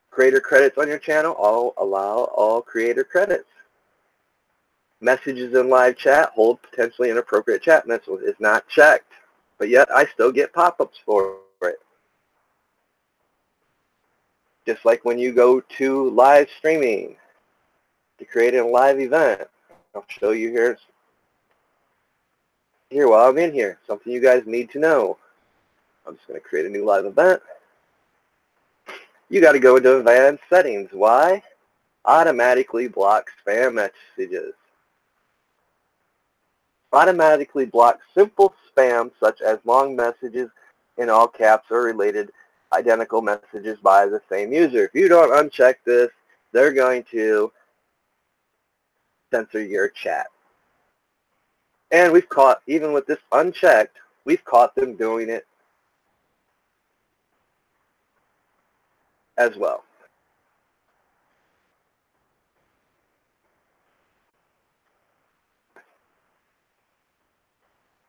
Creator credits on your channel, allow all creator credits. Messages in live chat hold potentially inappropriate chat messages. It's not checked, but yet I still get pop-ups for it. Just like when you go to live streaming to create a live event. I'll show you here while I'm in here. Something you guys need to know. I'm just going to create a new live event. You got to go into advanced settings. Why? Automatically block spam messages. Automatically block simple spam such as long messages in all caps or related identical messages by the same user. If you don't uncheck this, they're going to censor your chat. And we've caught, even with this unchecked, we've caught them doing it as well.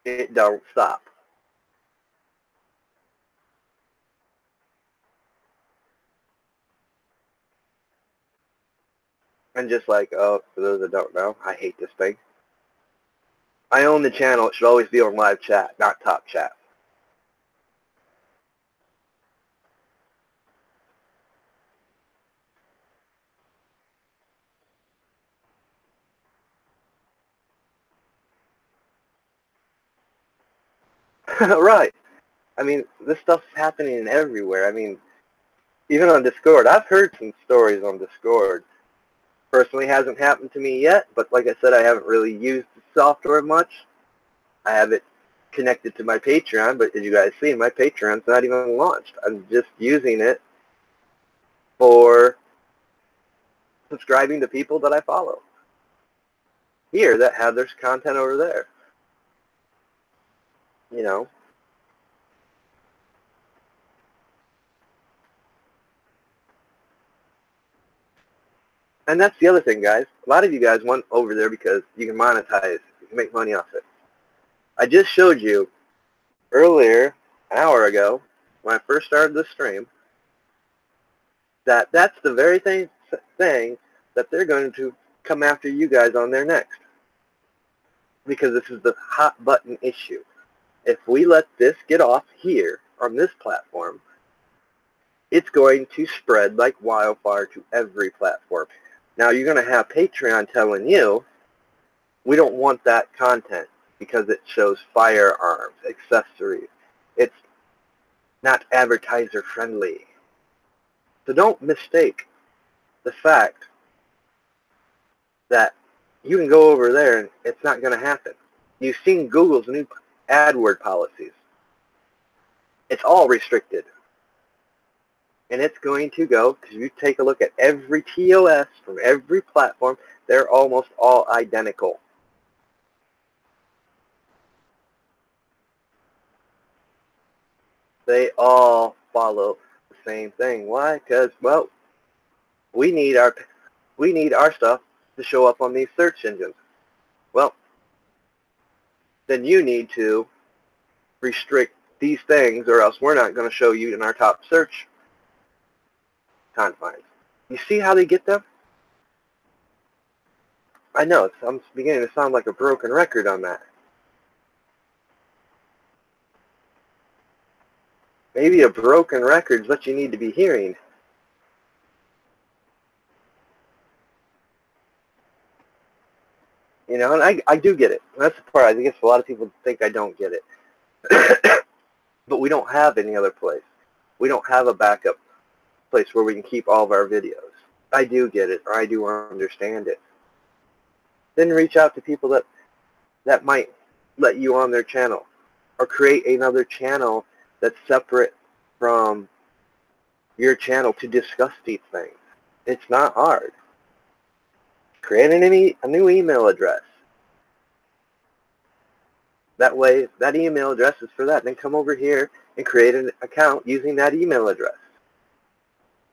It don't stop. And just like, oh, for those that don't know, I hate this thing. I own the channel. It should always be on live chat, not top chat. Right. I mean, this stuff's happening everywhere. I mean, even on Discord. I've heard some stories on Discord. Personally, hasn't happened to me yet, but like I said, I haven't really used the software much. I have it connected to my Patreon, but as you guys see, my Patreon's not even launched. I'm just using it for subscribing to people that I follow here that have their content over there. You know. And that's the other thing, guys. A lot of you guys went over there because you can monetize. You can make money off it. I just showed you earlier, an hour ago, when I first started this stream, that that's the very thing that they're going to come after you guys on there next. Because this is the hot button issue. If we let this get off here on this platform, it's going to spread like wildfire to every platform. Now you're going to have Patreon telling you, we don't want that content because it shows firearms, accessories. It's not advertiser friendly. So don't mistake the fact that you can go over there and it's not going to happen. You've seen Google's new AdWord policies. It's all restricted. And it's going to go, because you take a look at every TOS from every platform, they're almost all identical. They all follow the same thing. Why? Because, well, we need our stuff to show up on these search engines. Well, then you need to restrict these things, or else we're not going to show you in our top search confines. You see how they get them? I know, I'm beginning to sound like a broken record on that. Maybe a broken record is what you need to be hearing. You know, and I do get it. That's the part. I guess a lot of people think I don't get it. But we don't have any other place. We don't have a backup place where we can keep all of our videos. I do get it, or I do understand it. Then reach out to people that might let you on their channel, or create another channel that's separate from your channel to discuss these things. It's not hard. Create a new email address. That way, that email address is for that. Then come over here and create an account using that email address.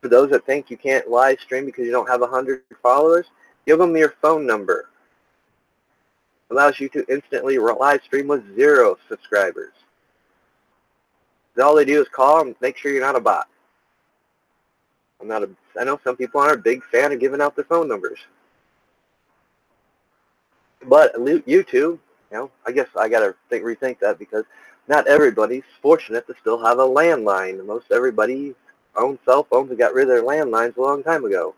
For those that think you can't live stream because you don't have 100 followers, give them your phone number. Allows you to instantly live stream with 0 subscribers. All they do is call and make sure you're not a bot. I know some people aren't a big fan of giving out their phone numbers. But YouTube, I guess I got to rethink that, because not everybody's fortunate to still have a landline. Most everybody owns cell phones and got rid of their landlines a long time ago.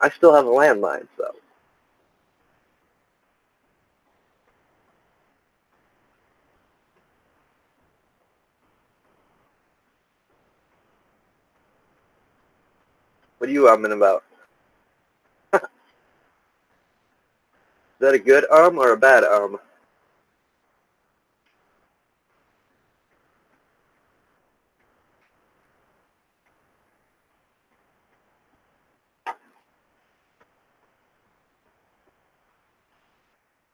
I still have a landline, so. What are you umming about? Is that a good or a bad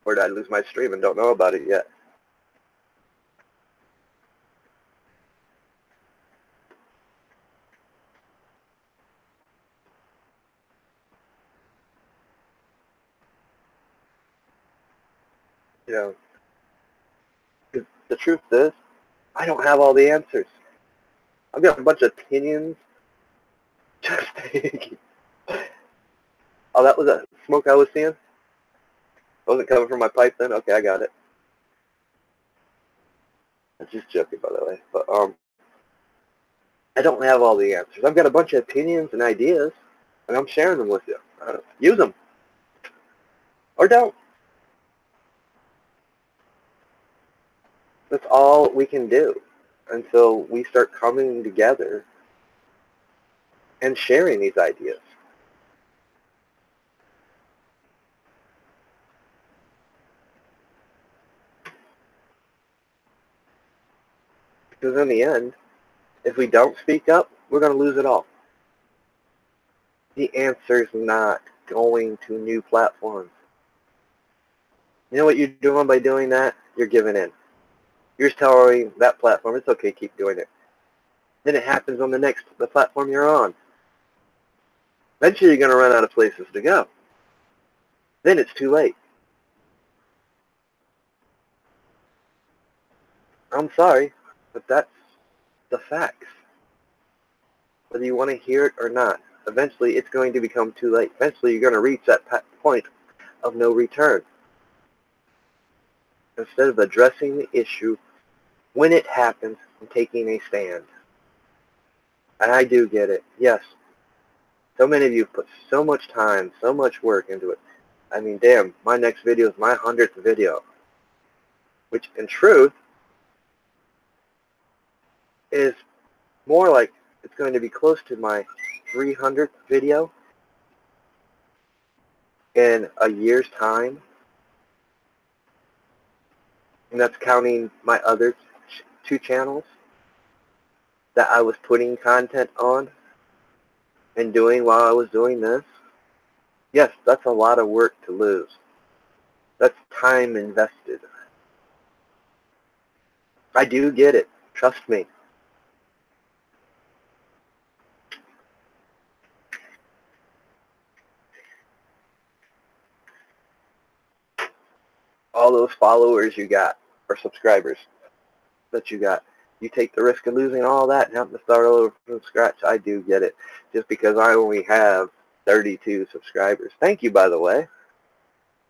Or did I lose my stream and don't know about it yet? The truth is, I don't have all the answers. I've got a bunch of opinions. Just Oh, that was that smoke I was seeing? Wasn't coming from my pipe then? Okay, I got it. I'm just joking, by the way. But I don't have all the answers. I've got a bunch of opinions and ideas, and I'm sharing them with you. Use them. Or don't. That's all we can do until we start coming together and sharing these ideas. Because in the end, if we don't speak up, we're going to lose it all. The answer is not going to new platforms. You know what you're doing by doing that? You're giving in. You're just telling that platform, it's okay, keep doing it. Then it happens on the platform you're on. Eventually you're going to run out of places to go. Then it's too late. I'm sorry, but that's the facts. Whether you want to hear it or not, eventually it's going to become too late. Eventually you're going to reach that point of no return. Instead of addressing the issue when it happens and taking a stand. And I do get it. Yes, so many of you put so much time, so much work into it. I mean, damn, my next video is my 100th video, which in truth is more like it's going to be close to my 300th video in a year's time. And that's counting my other two channels that I was putting content on and doing while I was doing this. Yes, that's a lot of work to lose. That's time invested. I do get it. Trust me. All those followers you got, or subscribers that you got, you take the risk of losing all that and having to start all over from scratch. I do get it. Just because I only have 32 subscribers. Thank you, by the way.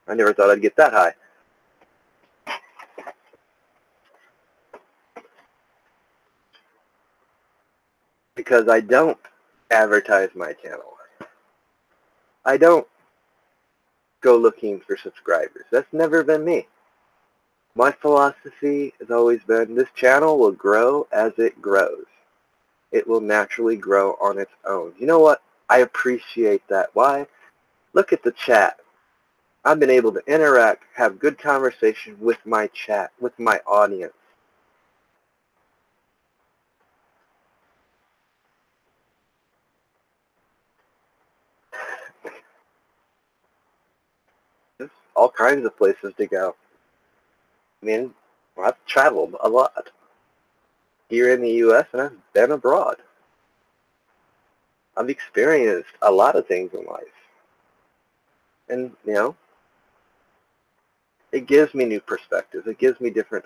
I never thought I'd get that high. Because I don't advertise my channel. I don't go looking for subscribers. That's never been me. My philosophy has always been this channel will grow as it grows. It will naturally grow on its own. You know what? I appreciate that. Why? Look at the chat. I've been able to interact, have good conversation with my chat, with my audience. There's all kinds of places to go. I mean, I've traveled a lot here in the U.S. and I've been abroad. I've experienced a lot of things in life. And, you know, it gives me new perspectives. It gives me different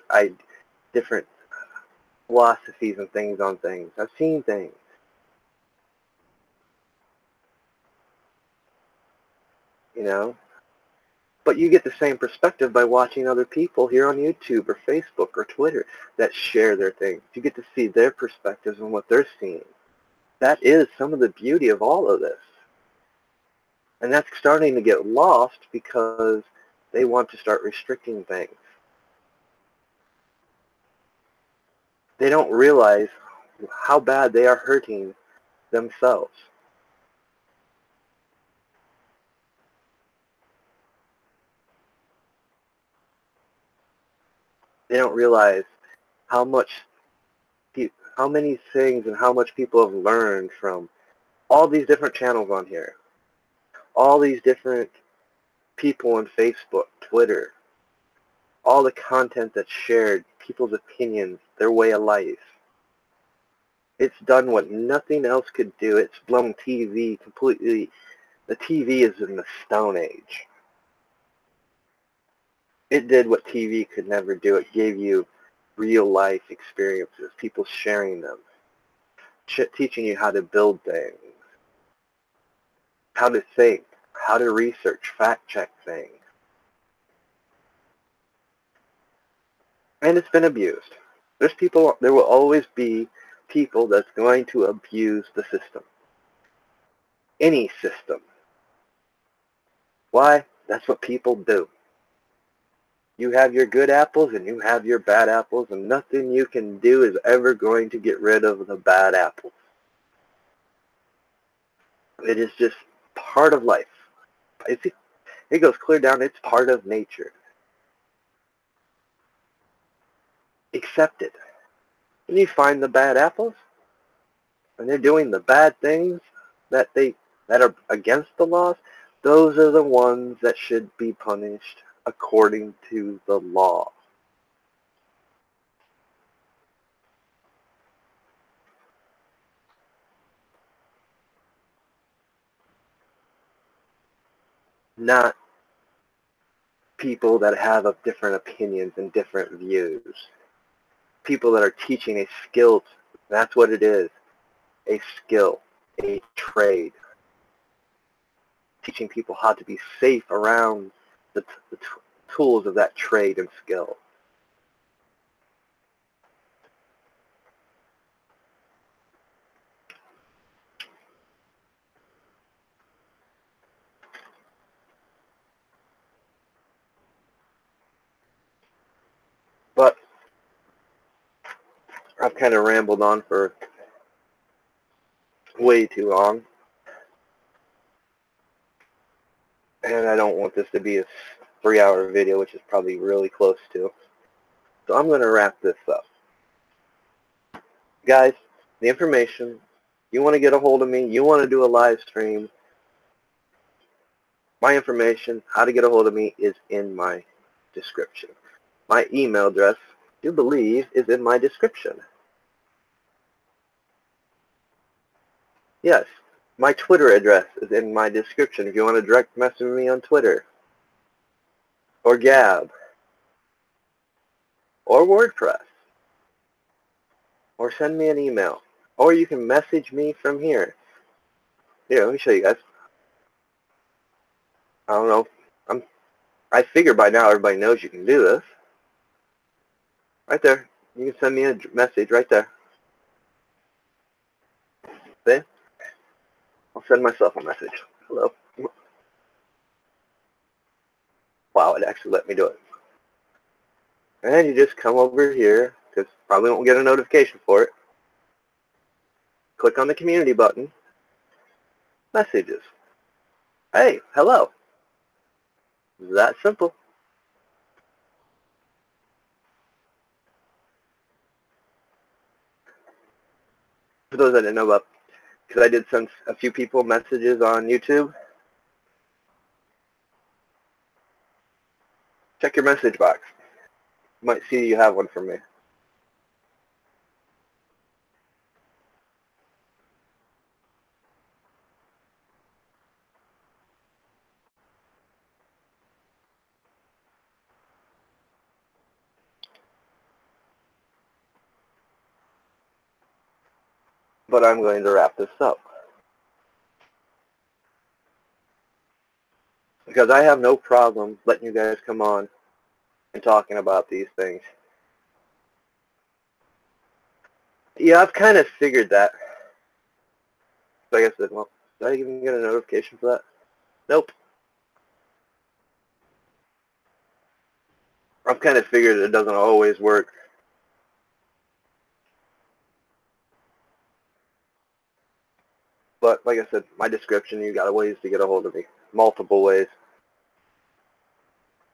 philosophies and things on things. I've seen things. You know? But you get the same perspective by watching other people here on YouTube or Facebook or Twitter that share their things. You get to see their perspectives and what they're seeing. That is some of the beauty of all of this. And that's starting to get lost because they want to start restricting things. They don't realize how bad they are hurting themselves. They don't realize how many things and how much people have learned from all these different channels on here, all these different people on Facebook, Twitter, all the content that's shared, people's opinions, their way of life. It's done what nothing else could do. It's blown TV completely. The TV is in the Stone Age. It did what TV could never do. It gave you real life experiences, people sharing them, teaching you how to build things, how to think, how to research, fact check things. And it's been abused. There will always be people that's going to abuse the system. Any system. Why? That's what people do. You have your good apples and you have your bad apples, and nothing you can do is ever going to get rid of the bad apples. It is just part of life. It goes clear down. It's part of nature. Accept it. When you find the bad apples, and they're doing the bad things that are against the laws, those are the ones that should be punished according to the law. Not people that have different opinions and different views. People that are teaching a skill. That's what it is. A skill, a trade. Teaching people how to be safe around the tools of that trade and skill. But I've kind of rambled on for way too long. And I don't want this to be a 3-hour video, which is probably really close to. So I'm going to wrap this up. Guys, the information, you want to get a hold of me, you want to do a live stream, my information, how to get a hold of me is in my description. My email address, I do believe, is in my description. Yes, my Twitter address is in my description if you want to direct message me on Twitter, or Gab, or Wordpress, or send me an email, or you can message me from here. Here, let me show you guys. I don't know. I figure by now everybody knows you can do this. Right there. You can send me a message right there. See? I'll send myself a message. Hello. Wow, it actually let me do it. And you just come over here, because probably won't get a notification for it. Click on the community button. Messages. Hey, hello. That simple. For those that didn't know about, because I did send a few people messages on YouTube, check your message box. You might see you have one from me. But I'm going to wrap this up. Because I have no problem letting you guys come on and talking about these things. Yeah, I've kind of figured that. Like I said, well, did I even get a notification for that? Nope. I've kind of figured it doesn't always work. But like I said, my description, you got ways to get a hold of me. Multiple ways.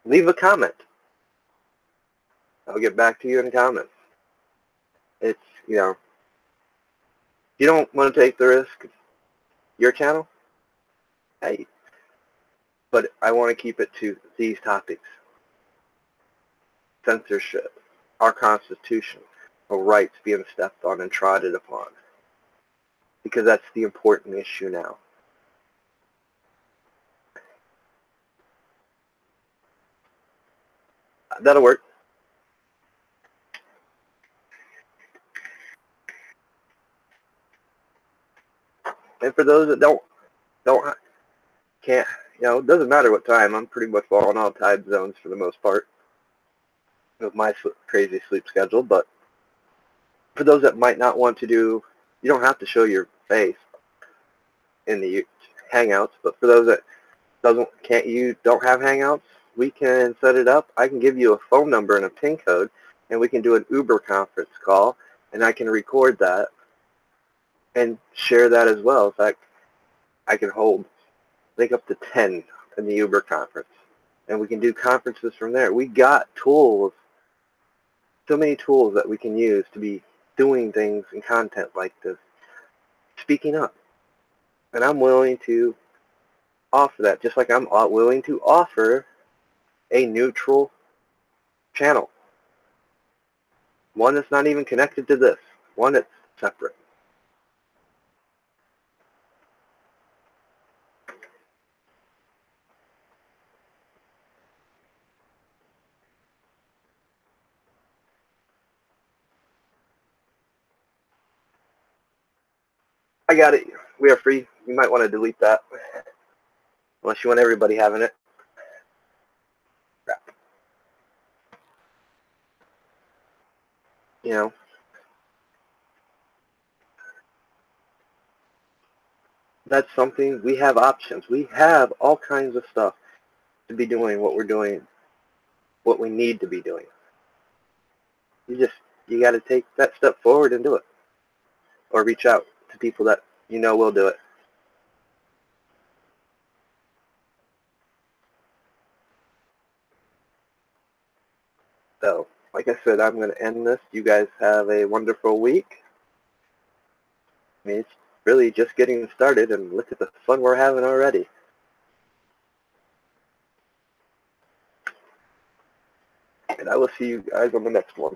Leave a comment. I'll get back to you in comments. It's, you don't want to take the risk. Your channel? Hey. But I want to keep it to these topics. Censorship, our Constitution, our rights being stepped on and trodden upon. Because that's the important issue now. That'll work. And for those that can't You know, it doesn't matter what time. I'm pretty much on all time zones for the most part with my crazy sleep schedule. But for those that might not want to do, you don't have to show your face in the Hangouts. But for those that don't have Hangouts, we can set it up. I can give you a phone number and a PIN code, and we can do an Uber conference call, and I can record that and share that as well. In fact, I can hold, I think, up to 10 in the Uber conference, and we can do conferences from there. We got tools, so many tools that we can use to be doing things and content like this, speaking up. And I'm willing to offer that, just like I'm willing to offer a neutral channel. One that's not even connected to this. One that's separate. I got it. We are free. You might want to delete that. Unless you want everybody having it. Crap. You know. That's something, we have options. We have all kinds of stuff to be doing what we're doing, what we need to be doing. You got to take that step forward and do it. Or reach out to people that you know will do it. So, like I said, I'm going to end this. You guys have a wonderful week. I mean, it's really just getting started, and look at the fun we're having already. And I will see you guys on the next one.